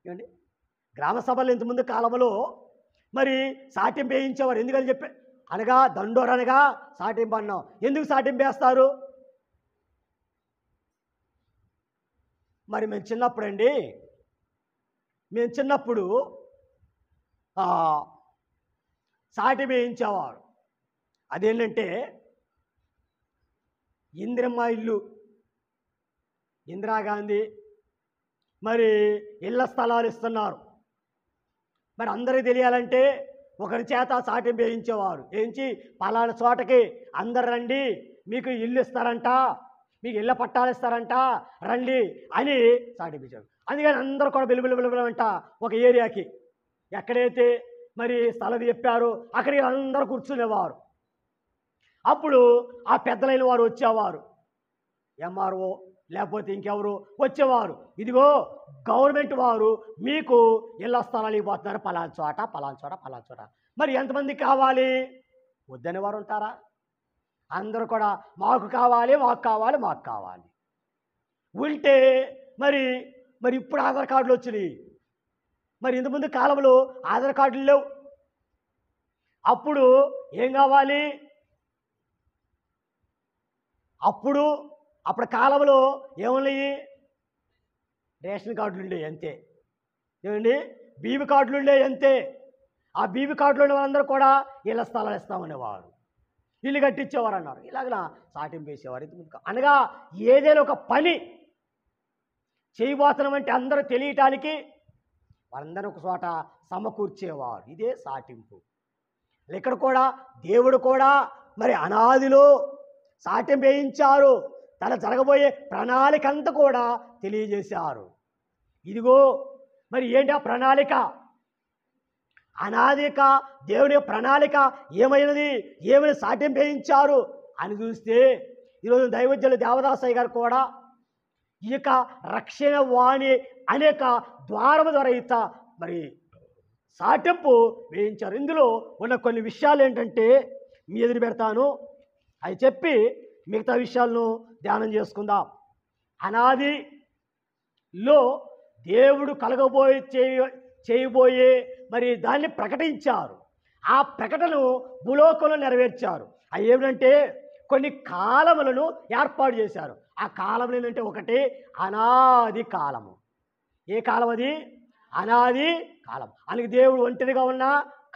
ఏమండి, గ్రామ సభలు ఇంతకుముందు కాలంలో మరి సాటింపు వేయించేవారు. ఎందుకని చెప్పి అనగా దండోర అనగా సాటింపు అన్నాం. ఎందుకు సాటింపు వేస్తారు? మరి మేము చిన్నప్పుడు సాటింపు వేయించేవారు. అదేంటంటే ఇందిరమ్మ ఇల్లు, ఇందిరాగాంధీ మరి ఇళ్ల స్థలాలు ఇస్తున్నారు. మరి అందరికీ తెలియాలంటే ఒకరి చేత సాటింపు వేయించేవారు. వేయించి పలానా చోటకి అందరు రండి, మీకు ఇల్లు ఇస్తారంట, మీకు ఇళ్ళ పట్టాలు ఇస్తారంట, రండి అని సాటింపించారు. అందుకని అందరూ కూడా వెలువెంట ఒక ఏరియాకి ఎక్కడైతే మరి స్థలం చెప్పారో అక్కడికి అందరూ కూర్చునేవారు. అప్పుడు ఆ పెద్దలైన వారు వచ్చేవారు, ఎంఆర్ఓ లేకపోతే ఇంకెవరు వచ్చేవారు. ఇదిగో గవర్నమెంట్ వారు మీకు ఇళ్ల స్థలాలు ఇవ్వబోతున్నారు, పలానా చోట పలానా చోట పలానా చోట. మరి ఎంతమందికి కావాలి? వద్దనే వారు ఉంటారా? అందరూ కూడా మాకు కావాలి మాకు కావాలి మాకు కావాలి ఉంటే మరి మరి ఇప్పుడు ఆధార్ కార్డులు వచ్చినాయి. మరి ఇంతకుముందు కాలంలో ఆధార్ కార్డులు లేవు. అప్పుడు ఏం కావాలి? అప్పుడు కాలంలో ఏమున్నాయి? రేషన్ కార్డులు ఉండేవి అంతే. ఏమండి? బీబీ కార్డులు ఉండేవి అంతే. ఆ బీబీ కార్డులు ఉండే వాళ్ళందరూ కూడా ఇళ్ల స్థలాలు ఇస్తామనేవారు, ఇల్లు కట్టించేవారు అన్నారు. ఇలాగ సాటింపు వేసేవారు. అనగా ఏదైనా ఒక పని చేయబోతున్నామంటే అందరూ తెలియటానికి వారందరూ ఒక చోట సమకూర్చేవారు. ఇదే సాటింపు. ఇక్కడ కూడా దేవుడు కూడా మరి అనాదిలో సాటింపు వేయించారు. తన జరగబోయే ప్రణాళిక అంతా కూడా తెలియజేశారు. ఇదిగో మరి ఏంటి ఆ ప్రణాళిక? అనాదిక దేవుని ప్రణాళిక ఏమైనది, ఏమైనా సాటింపు వేయించారు అని చూస్తే ఈరోజు దైవజ్ఞులు దేవదాసయ్య గారు కూడా ఈ యొక్క రక్షణ వాణి అనేక ద్వారము ద్వారా మరి సాటింపు వేయించారు. ఇందులో ఉన్న కొన్ని విషయాలు ఏంటంటే మీ ఎదురు పెడతాను, అవి చెప్పి మిగతా విషయాలను ధ్యానం చేసుకుందాం. అనాదిలో దేవుడు చేయబోయే మరి దాన్ని ప్రకటించారు. ఆ ప్రకటనను భూలోకంలో నెరవేర్చారు. అవి ఏమిటంటే కొన్ని కాలములను ఏర్పాటు చేశారు. ఆ కాలములు ఏంటంటే ఒకటి అనాది కాలము. ఏ కాలం అది? అనాది కాలం. అందుకే దేవుడు ఒంటరిగా ఉన్న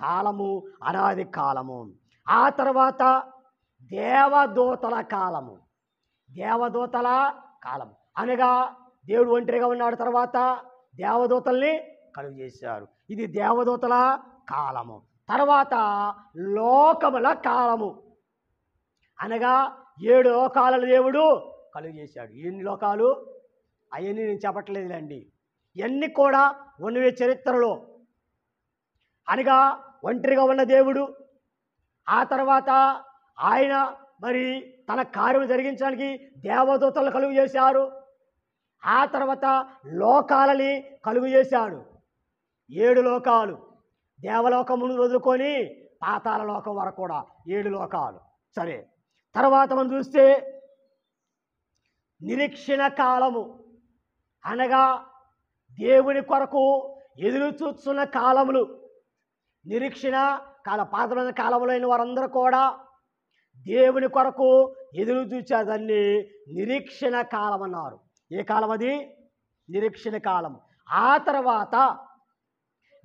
కాలము అనాది కాలము. ఆ తర్వాత దేవదూతల కాలము. దేవదూతల కాలం అనగా దేవుడు ఒంటరిగా ఉన్నాడు, తర్వాత దేవదూతల్ని కలుగు చేశారు. ఇది దేవదూతల కాలము. తర్వాత లోకముల కాలము అనగా 7 లోకాలను దేవుడు కలుగు చేశాడు. ఎన్ని లోకాలు? అవన్నీ నేను చెప్పట్లేదులేండి. ఇవన్నీ కూడా ఉన్నవే చరిత్రలో. అనగా ఒంటరిగా ఉన్న దేవుడు ఆ తర్వాత ఆయన మరి తన కార్యం జరిగించడానికి దేవదూతలను కలుగు చేశారు. ఆ తర్వాత లోకాలని కలుగు చేశాడు. 7 లోకాలు, దేవలోకమును వదులుకొని పాతాళ లోకం వరకు కూడా 7 లోకాలు. సరే, తర్వాత మనం చూస్తే నిరీక్షణ కాలము అనగా దేవుని కొరకు ఎదురు చూస్తున్న కాలములు. నిరీక్షణ కాల పాతమైన కాలములైన వారందరూ కూడా దేవుని కొరకు ఎదురు చూచేదాన్ని నిరీక్షణ కాలం అన్నారు. ఏ కాలం అది? నిరీక్షణ కాలం. ఆ తర్వాత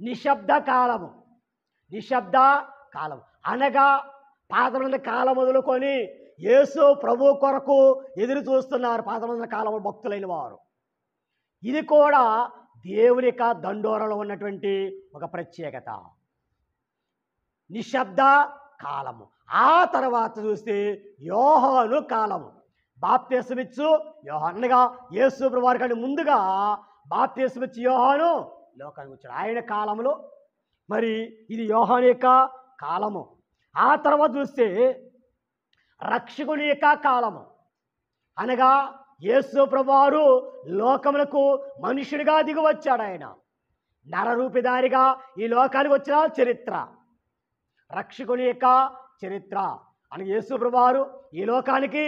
నిశ్శబ్ద కాలము. నిశ్శబ్ద కాలం అనగా పాతమైన కాలం మొదలుకొని యేసు ప్రభు కొరకు ఎదురు చూస్తున్నారు పాతమైన కాలం భక్తులైన వారు. ఇది కూడా దేవుని యొక్క దండోరలో ఉన్నటువంటి ఒక ప్రత్యేకత, నిశ్శబ్ద కాలము. ఆ తర్వాత చూస్తే యోహాను కాలము. బాప్తిసమిచ్చు యోహాను అనగా యేసు ప్రభు వారి కంటే ముందుగా బాప్తిసమిచ్చు యోహాను లోకానికి వచ్చాడు. ఆయన కాలంలో మరి ఇది యోహాను యొక్క కాలము. ఆ తర్వాత చూస్తే రక్షకుని యొక్క కాలము అనగా యేసు ప్రభువారు లోకములకు మనుషుడిగా దిగి వచ్చాడు. ఆయన నరరూపిదారిగా ఈ లోకానికి వచ్చిన చరిత్ర రక్షకుని యొక్క చరిత్ర. అని యేసు ప్రభువారు ఈ లోకానికి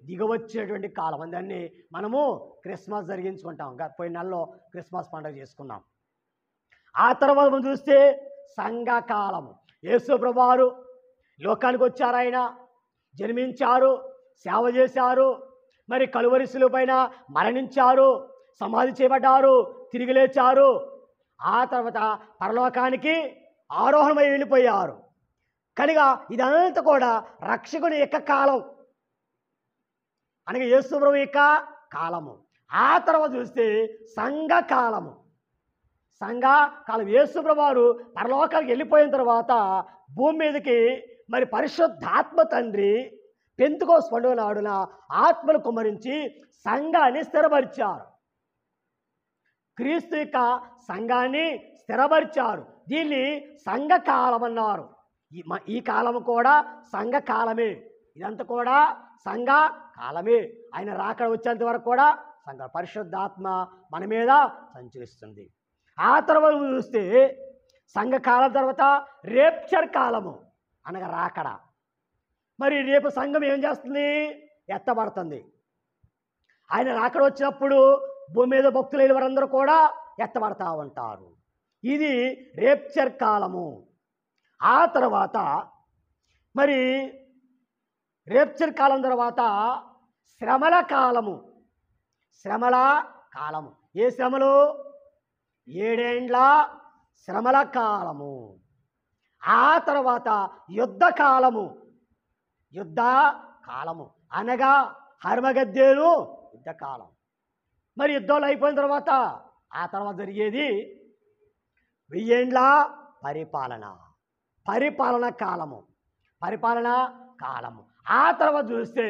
దిగవచ్చినటువంటి కాలం. దాన్ని మనము క్రిస్మస్ జరిగించుకుంటాం. పోయిన నెలలో క్రిస్మస్ పండుగ చేసుకున్నాం. ఆ తర్వాత మనం చూస్తే సంఘకాలము. యేసు ప్రభువారు లోకానికి వచ్చారు, ఆయన జన్మించారు, సేవ చేశారు, మరి కలువరి శిలువ పైన మరణించారు, సమాధి చేయబడ్డారు, తిరిగి లేచారు. ఆ తర్వాత పరలోకానికి ఆరోహణమై వెళ్ళిపోయారు. కనుక ఇదంతా కూడా రక్షకుని యొక్క కాలం అనగా యేసు ప్రభువు యొక్క కాలము. ఆ తర్వాత చూస్తే సంఘకాలము. సంఘకాలం యేసు ప్రభువారు పరలోకానికి వెళ్ళిపోయిన తర్వాత భూమి మీదకి మరి పరిశుద్ధాత్మ తండ్రి పెంతెకోస్తు పండుగ నాడున ఆత్మను కుమ్మరించి సంఘాన్ని స్థిరపరిచారు. క్రీస్తు యొక్క సంఘాన్ని స్థిరపరిచారు. దీన్ని సంఘకాలం అన్నారు. ఈ కాలము కూడా సంఘకాలమే. ఇదంతా కూడా సంఘ కాలమే. ఆయన రాకడ వచ్చేంత వరకు కూడా సంఘ పరిశుద్ధాత్మ మన మీద సంచరిస్తుంది. ఆ తర్వాత చూస్తే సంఘకాలం తర్వాత రేప్చర్ కాలము అనగా రాకడ. మరి రేపు సంఘం ఏం చేస్తుంది? ఎత్తబడుతుంది. ఆయన రాకడ వచ్చినప్పుడు భూమి మీద భక్తులైన వారందరూ కూడా ఎత్తబడతా ఉంటారు. ఇది రేప్చర్ కాలము. ఆ తర్వాత మరి రేప్చర్ కాలం తర్వాత శ్రమల కాలము. శ్రమల కాలము. ఏ శ్రమలు? 7 ఏండ్ల శ్రమల కాలము. ఆ తర్వాత యుద్ధ కాలము. యుద్ధ కాలము అనగా హర్మగద్దేలు యుద్ధకాలం. మరి యుద్ధాలు అయిపోయిన తర్వాత ఆ తర్వాత జరిగేది 1000 ఏండ్ల పరిపాలన. పరిపాలన కాలము. పరిపాలన కాలము. ఆ తర్వాత చూస్తే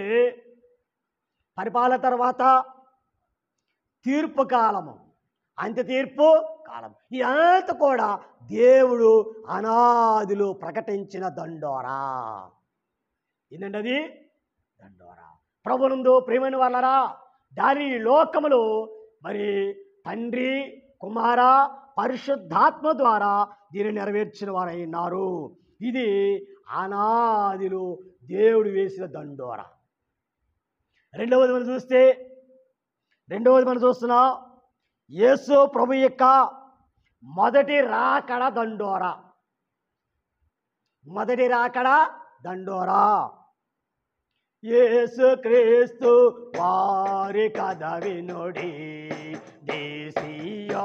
పరిపాలన తర్వాత తీర్పు కాలము. అంత్య తీర్పు కాలం. ఇదంతా కూడా దేవుడు అనాదిలో ప్రకటించిన దండోరా. ఏంటంటే అది దండోరా. ప్రభునందు ప్రియమైన వాళ్ళరా, దాని లోకములో మరి తండ్రి, కుమార, పరిశుద్ధాత్మ ద్వారా దీన్ని నెరవేర్చిన వారైనారు. ఇది అనాదిలో దేవుడు వేసిన దండోర. రెండవది మనం చూస్తున్నా యేసు ప్రభు యొక్క మొదటి రాకడ దండోర. మొదటి రాకడ దండోర. యేసు క్రీస్తు వారి కథ వినుడి దేశీయోలారా.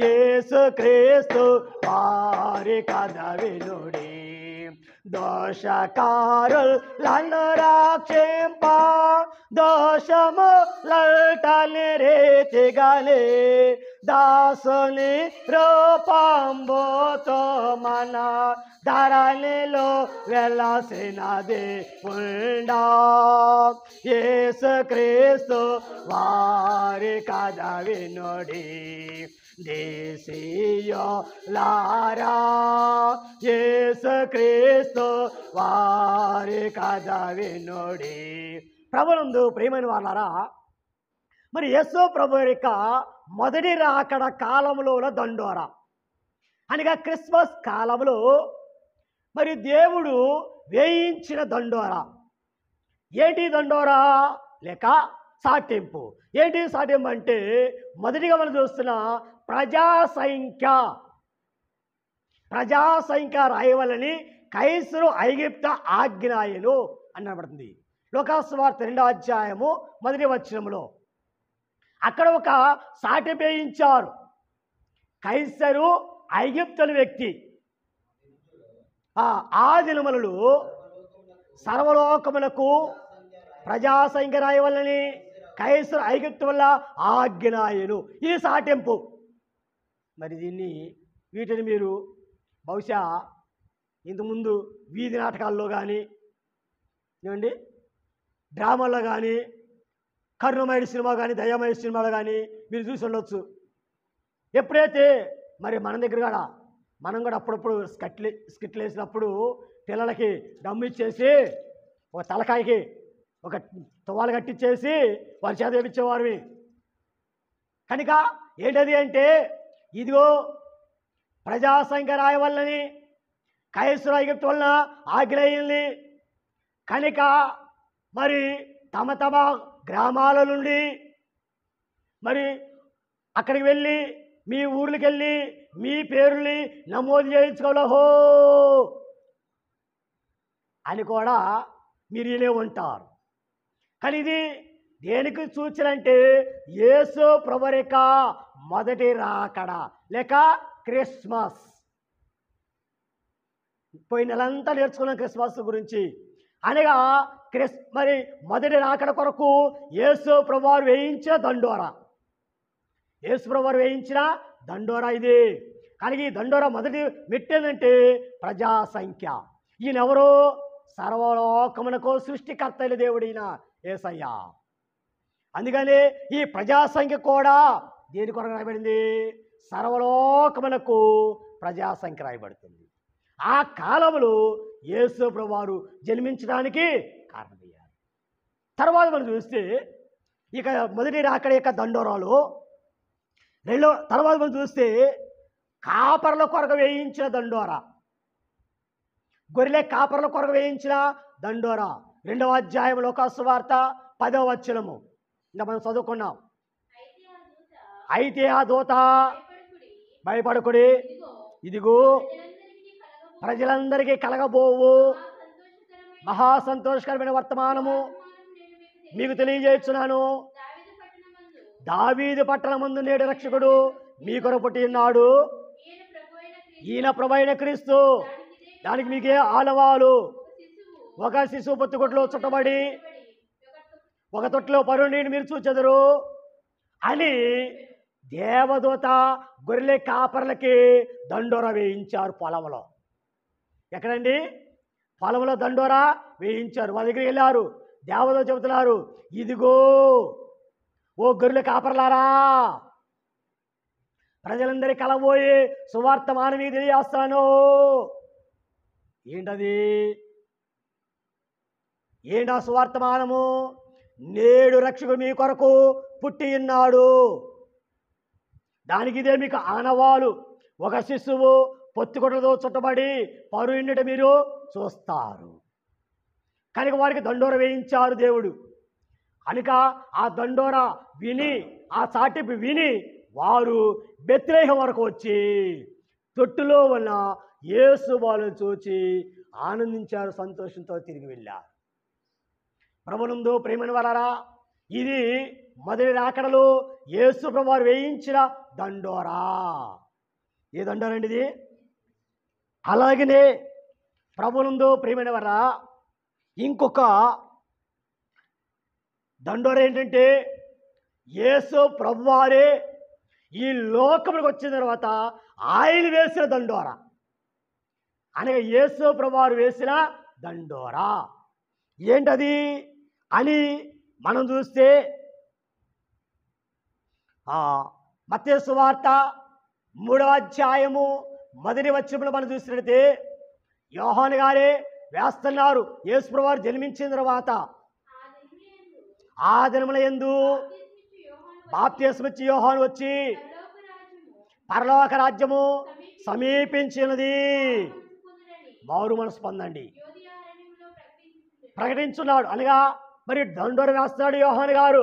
యేసు క్రీస్తు వారి కథ వినుడి దోషకారులను రక్షింప దోషములటని రీతిగలే దాసుని రూపంబోతో మన ధరణిలో వెలసినది ఉండా. యేసు క్రీస్తు వారి కథ వినుడి దేశీయులారా. యేసు క్రీస్తు వారి కథ వినుడి. ప్రభునందు ప్రియమైన వాళ్ళారా, మరి యేసు ప్రభు యొక్క మొదటి రాకడ కాలంలో దండోర అనగా క్రిస్మస్ కాలంలో మరి దేవుడు వేయించిన దండోర. ఏంటి దండోర లేక సాటింపు? ఏంటి సాటింపు అంటే మొదటిగా మనం చూస్తున్న ప్రజా సంఖ్య రాయవలని కైసరు ఐగుప్త ఆజ్ఞాయను అనబడుతుంది. లోకాసువార్త 2వ అధ్యాయము 1వ వచనంలో అక్కడ ఒక సాటి వేయించారు. కైసరు ఐగుప్తుల వ్యక్తి ఆ దినములలో సర్వలోకములకు ప్రజాసంఖ్య రాయవలని కైసరు ఐగుప్తు వల్ల ఆజ్ఞాయను. ఇది సాటింపు. మరి వీటిని మీరు బహుశా ఇంతకుముందు వీధి నాటకాల్లో కానీ ఏమండి డ్రామాల్లో కానీ కరుణమైన సినిమా కానీ దయ్యమైన సినిమాలో కానీ మీరు చూసి ఉండొచ్చు. ఎప్పుడైతే మరి మన దగ్గర కూడా మనం కూడా అప్పుడప్పుడు స్కిట్లు వేసినప్పుడు పిల్లలకి దమ్ము ఇచ్చేసి ఒక తలకాయకి ఒక తువ్వాలు కట్టించేసి వారి చేత వేయించేవారు. కనుక ఏంటది అంటే ఇదిగో ప్రజాసంఖ్య రాయవల్లని కైసరు ఐగుప్తు వలన ఆజ్ఞయింది కనుక మరి తమ గ్రామాల నుండి మరి అక్కడికి వెళ్ళి మీ ఊర్లకి వెళ్ళి మీ పేరుని నమోదు చేయించుకోవాలహో అని కూడా మీరు వినే ఉంటారు. కానీ ఇది దేనికి సూచన అంటే యేసు ప్రభువు యొక్క మొదటి రాకడ లేక క్రిస్మస్. పోయిన నెలంతా నేర్చుకున్నాం క్రిస్మస్ గురించి. అనగా మరి మొదటి రాకడ కొరకు యేసు ప్రభువారు వేయించిన దండోర. యేసు ప్రభువారు వేయించిన దండోర ఇది. కానీ ఈ దండోర మొదటి మెట్టేందంటే ప్రజా సంఖ్య. ఈయనెవరు? సర్వలోకమునకు సృష్టికర్త అయిన దేవుడైన యేసయ్య. అందుకని ఈ ప్రజాసంఖ్య కూడా దేని కొరకు రాయబడింది? సర్వలోకములకు ప్రజాసంఖ్య రాయబడుతుంది. ఆ కాలంలో యేసు ప్రభువారు జన్మించడానికి కారణమయ్యారు. తర్వాత మనం చూస్తే ఇక మొదటి రాకడ యొక్క దండోరాలు, తర్వాత మనం చూస్తే కాపర్ల కొరకు వేయించిన దండోరా, గొర్రెల కాపర్ల కొరకు వేయించిన దండోరా. 2వ అధ్యాయం లోకాసు సువార్త 10వ వచనము ఇంకా మనం చదువుకున్నాం. అయితే ఆ దూత భయపడకుడి, ఇదిగో ప్రజలందరికీ కలగబోవు మహా సంతోషకరమైన వర్తమానము మీకు తెలియజేస్తున్నాను. దావీదు పట్టణమందు నేడు రక్షకుడు మీ కొరకు పుట్టి ఉన్నాడు. ఈయన ప్రభువైన క్రీస్తు. దానికి మీకే ఆలవాలు. ఒక శిశువు పొత్తిగుడ్లో చుట్టబడి ఒక తొట్టులో పరుణ్ణిని మీరు చూచెదరు అని దేవదూత గొర్రెల కాపర్లకి దండోరా వేయించారు పొలంలో. ఎక్కడండి? పొలంలో దండోరా వేయించారు. వాళ్ళ దగ్గరికి వెళ్ళారు. దేవదూత చెబుతున్నారు, ఇదిగో ఓ గొర్రెల కాపర్లారా, ప్రజలందరి కలబోయి సువార్తమానం మీకు తెలియజేస్తాను. ఏంటది? ఏంటా సువార్తమానము? నేడు రక్షకుడు మీ కొరకు పుట్టి ఉన్నాడు. దానికి ఇదే మీకు ఆనవాలు. ఒక శిశువు పొత్తిగుడ్డలతో చుట్టబడి పరుండుట మీరు చూస్తారు. కనుక వారికి దండోర వేయించారు దేవుడు. కనుక ఆ దండోర విని, ఆ చాటింపు విని వారు బెత్లెహేము వరకు వచ్చి తొట్టులో ఉన్న యేసు బాలుని చూచి ఆనందించారు, సంతోషంతో తిరిగి వెళ్ళారు. ప్రభునందు ప్రేమని వారారా, ఇది మొదటి రాకడలో యేసు ప్రభువారు వేయించిన దండోరా. ఏ దండోరా అండి ఇది? అలాగనే ప్రభునందు ప్రేమని వారా, ఇంకొక దండోరా ఏంటంటే యేసు ప్రభువారే ఈ లోకంలోకి వచ్చిన తర్వాత ఆయన వేసిన దండోరా. అనగా యేసు ప్రభువారు వేసిన దండోరా ఏంటది అని మనం చూస్తే మత్తయి సువార్త 3వ అధ్యాయము మొదటి వచనంలో మనం చూసినట్లయితే యోహాను గారే వేస్తున్నారు. యేసు ప్రభువారు జన్మించిన తర్వాత ఆ దినముల యందు బాప్తిస్మమిచ్చి యోహాను వచ్చి పరలోక రాజ్యము సమీపించినది, మారు మనసు పొందండి ప్రకటించున్నాడు. అనగా మరి దండోర వేస్తున్నాడు యోహాను గారు.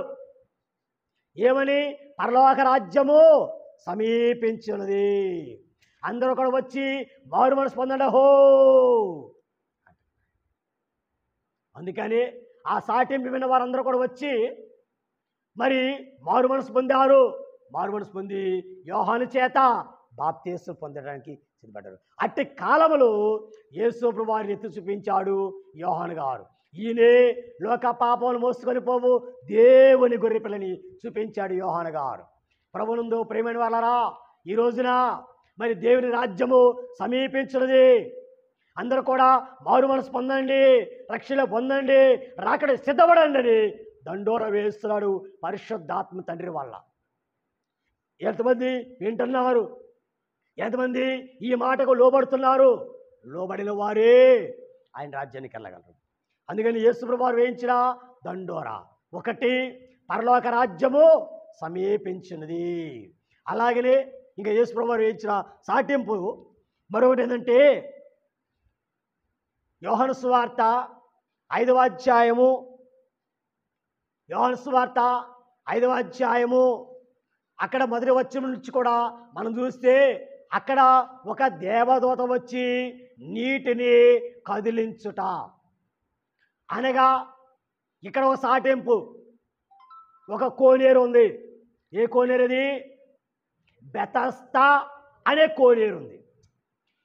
ఏమని? పరలోక రాజ్యము సమీపించినది, అందరూ కూడా వచ్చి మారు మనసు పొందండి హో. అందుకని ఆ సాటింపు విన్న వారందరూ కూడా వచ్చి మరి మారు మనసు పొందారు. మారు మనసు పొంది యోహాను చేత బాప్తిస్మం పొందడానికి సిద్ధపడ్డారు. అట్టి కాలములో యేసు ప్రభువారిని ఎత్తి చూపించాడు యోహాను గారు. ఈయనే లోక పాపములు మోసుకొని పోవు దేవుని గొర్రె పిల్లని చూపించాడు యోహాను గారు. ప్రభునందు ప్రేమైన వాళ్ళరా, ఈ రోజున మరి దేవుని రాజ్యము సమీపించినది. అందరూ కూడా మారు మనసు పొందండి, రక్షణ పొందండి, రాకడ సిద్ధపడండి అని దండోర వేస్తున్నాడు పరిశుద్ధాత్మ తండ్రి వల్ల. ఎంతమంది వింటున్నారు? ఎంతమంది ఈ మాటకు లోబడుతున్నారు? లోబడిన వారే ఆయన రాజ్యానికి వెళ్ళగలరు. అందుకని యేసు ప్రభువారు వేయించిన దండోరా ఒకటి, పరలోక రాజ్యము సమీపించినది. అలాగనే ఇంకా యేసు ప్రభువారు వేయించిన సాటింపు మరొకటి ఏంటంటే యోహాను సువార్త 5వ అధ్యాయము, యోహాను సువార్త 5వ అధ్యాయము అక్కడ మొదటి వచనం నుంచి కూడా మనం చూస్తే అక్కడ ఒక దేవదూత వచ్చి నీటిని కదిలించుట అనగా ఇక్కడ ఒక సాటింపు, ఒక కోనేరు ఉంది. ఏ కోనేరు అది? బెతస్దా అనే కోనేరు ఉంది.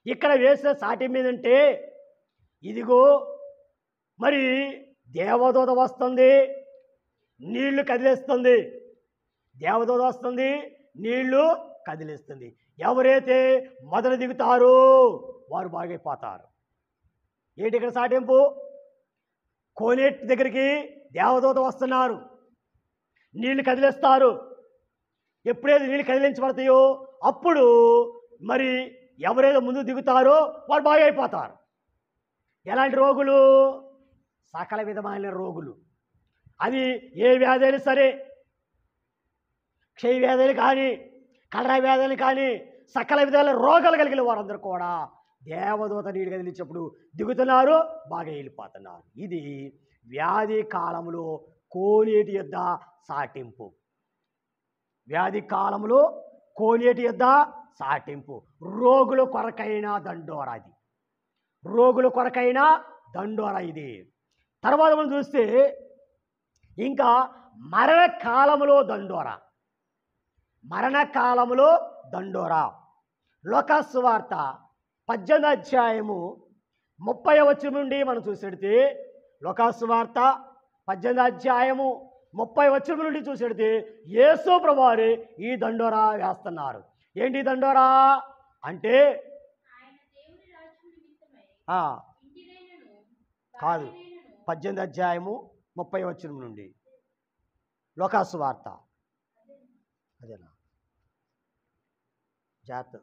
ఇక్కడ వేసిన సాటింపు ఏంటంటే ఇదిగో మరి దేవదూత వస్తుంది, నీళ్లు కదిలిస్తుంది. దేవదూత వస్తుంది, నీళ్లు కదిలిస్తుంది. ఎవరైతే మొదలు దిగుతారో వారు బాగైపోతారు. ఏంటి ఇక్కడ సాటింపు? కోనేటి దగ్గరికి దేవదూత వస్తున్నారు. నీళ్లు కదిలిస్తారు. ఎప్పుడైతే నీళ్ళు కదిలించబడతాయో అప్పుడు మరి ఎవరైతే ముందు దిగుతారో వాళ్ళు బాగా అయిపోతారు. ఎలాంటి రోగులు? సకల విధమైన రోగులు. అది ఏ వ్యాధి అయినా సరే, క్షయ వ్యాధులు కానీ, కలరా వ్యాధులు కానీ, సకల విధాల రోగాలు కలిగిన వారందరూ కూడా దేవదూత నీళ్ళు కదిలించినప్పుడు దిగుతున్నారు, బాగా వెళ్ళిపోతున్నారు. ఇది వ్యాధి కాలంలో కోనేటి యొద్ద సాటింపు. వ్యాధి కాలంలో కోనేటి యొద్ద సాటింపు. రోగుల కొరకైన దండోరా ఇది. రోగుల కొరకైన దండోరా ఇది. తర్వాత మనం చూస్తే ఇంకా మరణకాలములో దండోరా. మరణకాలములో దండోరా. లోకాసు వార్త 18వ అధ్యాయము 30వ వచనం నుండి మనం చూసేడితే, లోకాసు వార్త 18వ అధ్యాయము 30వ వచనం నుండి చూసేడితే యేసు ప్రభువారు ఈ దండోరా వేస్తున్నారు. ఏంటి దండోరా అంటే? కాదు, 18వ అధ్యాయము 30వ వచనం నుండి లోకాసు వార్త. అదేనా జాగ్రత్త.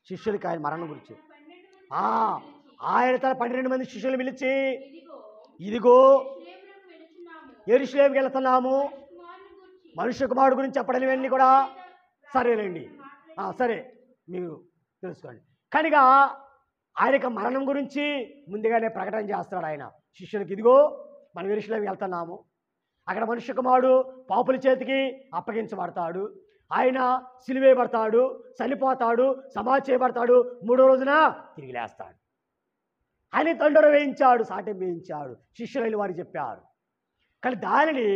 శిష్యులకి ఆయన మరణం గురించి ఆయన తన 12 మంది శిష్యులు పిలిచి, ఇదిగో యెరూషలేముకి వెళుతున్నాము, మనుష్య కుమారుడు గురించి చెప్పడనివన్నీ కూడా సరేలేండి, సరే మీరు తెలుసుకోండి. కనుక ఆయన యొక్క మరణం గురించి ముందుగానే ప్రకటన చేస్తాడు ఆయన శిష్యులకి. ఇదిగో మనం యెరూషలేముకి వెళ్తున్నాము, అక్కడ మనుష్య కుమారుడు పాపుల చేతికి అప్పగించబడతాడు, ఆయన సిలువేయబడతాడు, చనిపోతాడు, సమాధి చేయబడతాడు, 3వ రోజున తిరిగి లేస్తాడు అని దండోర వేయించాడు, సాటెం వేయించాడు, శిష్యులైన వారు చెప్పారు. కానీ దానిని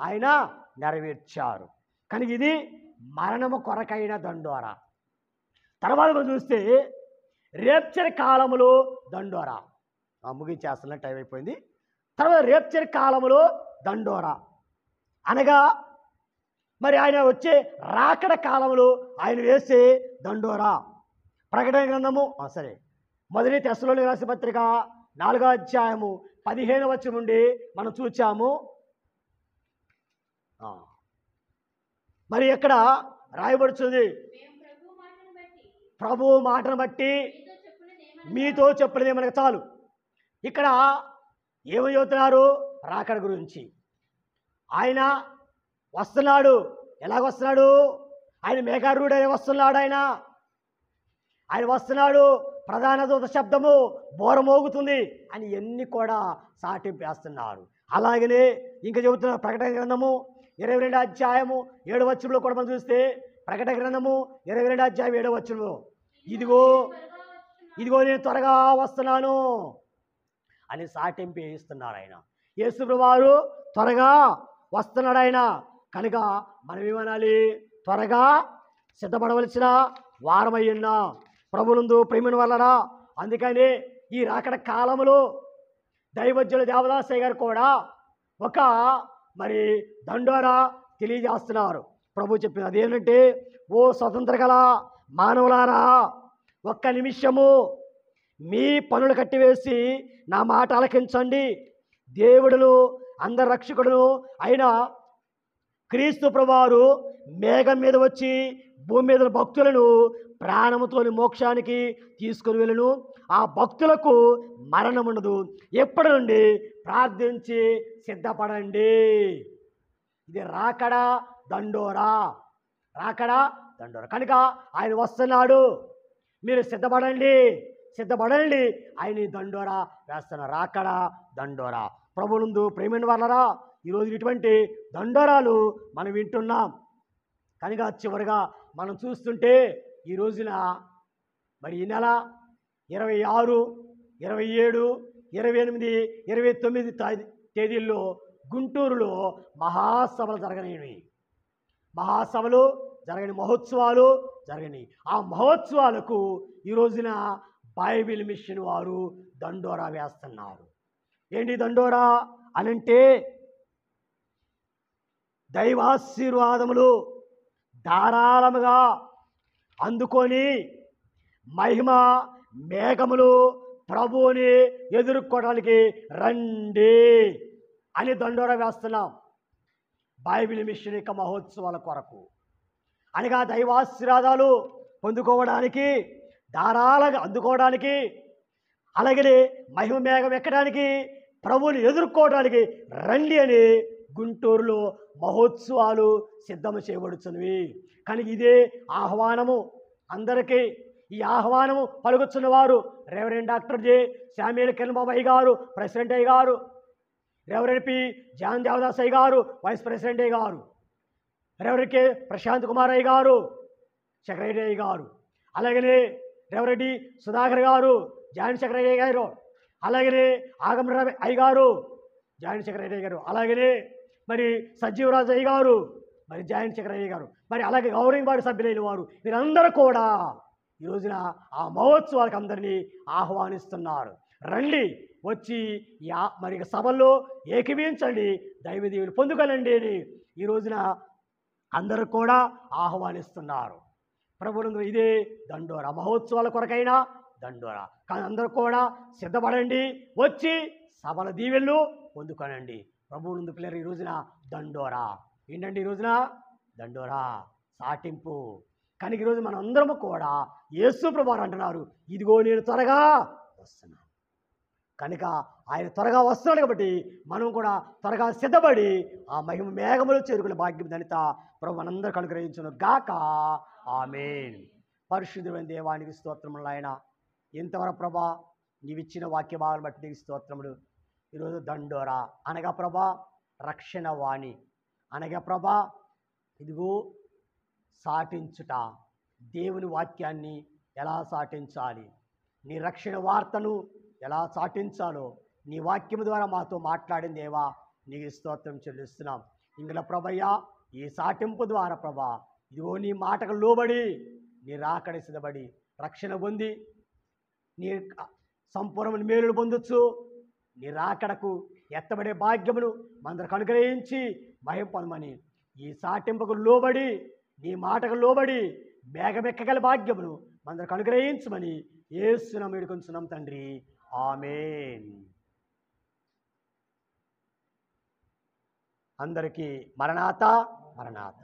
ఆయన నెరవేర్చారు. కనుక ఇది మరణము కొరకైన దండోరా. తర్వాత మనం చూస్తే రేప్చర్ కాలములో దండోరా. ముగించేస్తున్న టైం అయిపోయింది. తర్వాత రేప్చర్ కాలములో దండోరా అనగా మరి ఆయన వచ్చే రాకడ కాలంలో ఆయన వేసే దండోరా. ప్రకటన గ్రంథము సరే 1 తెస్సలోనికీయులకు రాసిన పత్రిక 4వ అధ్యాయము 15వ వచనం నుండి మనం చూచాము. మరి ఎక్కడ రాయబడుతుంది? ప్రభు మాటను బట్టి మీతో చెప్పినదే మనకు చాలు. ఇక్కడ ఏమని చెబుతున్నారు? రాకడ గురించి. ఆయన వస్తున్నాడు. ఎలాగొస్తున్నాడు? ఆయన మేఘారూఢుడై వస్తున్నాడు. ఆయన వస్తున్నాడు, ప్రధాన దూత శబ్దము, బోర మోగుతుంది అని ఎన్ని కూడా సాటింపేస్తున్నారు. అలాగనే ఇంకా చెబుతున్నారు ప్రకటన గ్రంథము 22వ అధ్యాయము 7వ వచనంలో కూడా మనం చూస్తే, ప్రకటన గ్రంథము 22వ అధ్యాయం 7వ వచనంలో, ఇదిగో నేను త్వరగా వస్తున్నాను అని సాటింపు వేయిస్తున్నారు ఆయన. యేసు ప్రభువారు త్వరగా వస్తున్నాడు ఆయన. కనుక మనం ఏమనాలి? త్వరగా సిద్ధపడవలసిన వారమై ఉన్నాం ప్రభునందు ప్రేమను వలన. అందుకని ఈ రాకడ కాలంలో దైవజ్ఞుల దేవదాసయ్య గారు కూడా ఒక మరి దండోరా తెలియజేస్తున్నారు. ప్రభు చెప్పింది అదేంటంటే, ఓ స్వతంత్ర గల మానవులారా, ఒక్క నిమిషము మీ పనులు కట్టివేసి నా మాట ఆలకించండి. దేవుడును అందరి రక్షకుడును అయిన క్రీస్తు ప్రభువారు మేఘం మీద వచ్చి భూమి మీద భక్తులను ప్రాణముతోని మోక్షానికి తీసుకుని వెళ్ళును. ఆ భక్తులకు మరణం ఉండదు. ఎప్పటి నుండి ప్రార్థించి సిద్ధపడండి. ఇది రాకడ దండోరా. రాకడ దండోరా. కనుక ఆయన వస్తున్నాడు, మీరు సిద్ధపడండి, సిద్ధపడండి. ఆయన దండోరా వేస్తున్నారు. రాకడ దండోరా. ప్రభునందు ప్రేమైన వాళ్ళరా, ఈరోజు ఇటువంటి దండోరాలు మనం వింటున్నాం. కనుక చివరిగా మనం చూస్తుంటే ఈ రోజున మరి ఈ నెల 26, 27, 28, 29 తేదీల్లో గుంటూరులో మహాసభలు జరగనివి. మహాసభలు జరగని, మహోత్సవాలు జరగని. ఆ మహోత్సవాలకు ఈ రోజున బైబిల్ మిషన్ వారు దండోరా వేస్తున్నారు. ఏంటి దండోరా అనంటే, దైవాశీర్వాదములు ధారాళముగా అందుకొని మహిమ మేఘములు ప్రభువుని ఎదుర్కోవడానికి రండి. అని దండోరా వేస్తున్నాం. బైబిల్ మిషన్ యొక్క మహోత్సవాల కొరకు అనగా దైవాశీర్వాదాలు పొందుకోవడానికి, ధారాళంగా అందుకోవడానికి, అలాగనే మహిమ మేఘం ఎక్కడానికి, ప్రభువుని ఎదుర్కోవడానికి రండి అని గుంటూరులో మహోత్సవాలు సిద్ధం చేయబడుతున్నవి. కానీ ఇదే ఆహ్వానము అందరికీ. ఈ ఆహ్వానము పలుకుతున్న వారు reverend doctor J Samuel Kiran అయ్య గారు, ప్రెసిడెంట్ అయ్య గారు, రెవరెండ్ పి జాన్ దేవదాస్ అయ్య గారు, వైస్ ప్రెసిడెంట్ అయ్య గారు, రెవరెండ్ కె ప్రశాంత్ కుమార్ అయ్య గారు, సెక్రటరీ అయ్య గారు, అలాగనే రెవరెండ్ డి సుధాకర్ గారు, జాయింట్ సెక్రటరీ గారు, అలాగనే ఆగమరావు అయ్య గారు, జాయింట్ సెక్రటరీ గారు, అలాగనే మరి సజీవరాజు అయ్య గారు, మరి జాయింట్ సెక్రటరీ గారు, మరి అలాగే గవర్నింగ్ బాడీ సభ్యులైన వారు, వీరందరూ కూడా ఈ రోజున ఆ మహోత్సవాలకు అందరినీ ఆహ్వానిస్తున్నారు. రండి, వచ్చి మరి సభల్లో ఏకీవించండి, దైవ దీవెనలు పొందుకోనండి అని ఈ రోజున అందరూ కూడా ఆహ్వానిస్తున్నారు. ప్రభువులందరూ ఇదే దండోరా, మహోత్సవాల కొరకైనా దండోరా. కానీ అందరూ కూడా సిద్ధపడండి, వచ్చి సభల దీవెనలు పొందుకోనండి. ప్రభువులందు పిల్లలు ఈ రోజున దండోరా. ఏంటంటే ఈ రోజున దండోరా సాటింపు. కానీ ఈరోజు మనం అందరము కూడా యేసు ప్రభువారు అంటున్నారు, ఇదిగో నేను త్వరగా వస్తున్నాను. కనుక ఆయన త్వరగా వస్తున్నాడు కాబట్టి మనం కూడా త్వరగా సిద్ధపడి ఆ మహిమ మేఘములు చేరుకునే భాగ్యం ధనిత ప్రభు మనందరికీ అనుగ్రహించును గాక. ఆమేన్. పరిశుద్ధమైన దేవానికి స్తోత్రములు. ఆయన ఇంతవరకు ప్రభా నీవిచ్చిన వాక్య భావాలను బట్టి నీకు స్తోత్రములు. ఈరోజు దండోరా అనగా ప్రభా రక్షణ వాణి, అనగా ప్రభా ఇదిగో సాటించుట, దేవుని వాక్యాన్ని ఎలా సాటించాలి, నీ రక్షణ వార్తను ఎలా సాటించాలో నీ వాక్యము ద్వారా మాతో మాట్లాడిన దేవా నీకు స్తోత్రం చెల్లిస్తున్నాం. ఇందులో ప్రభయ్యా ఈ సాటింపు ద్వారా ప్రభా ఇదిగో నీ మాటకు లోబడి నీ రాకడ సిద్ధపడి రక్షణ పొంది నీ సంపూర్ణమైన మేలును పొందొచ్చు. నీ రాకడకు ఎత్తబడే భాగ్యమును మందరికి అనుగ్రహించి భయం పొందమని ఈ సాటింపుకు లోబడి నీ మాటకు లోబడి మేఘమెక్కగల భాగ్యమును మందరికి అనుగ్రహించమని యేసునామమున వేడుకొంచున్నాం తండ్రి. ఆమేన్. అందరికీ మరణాత మరణాత.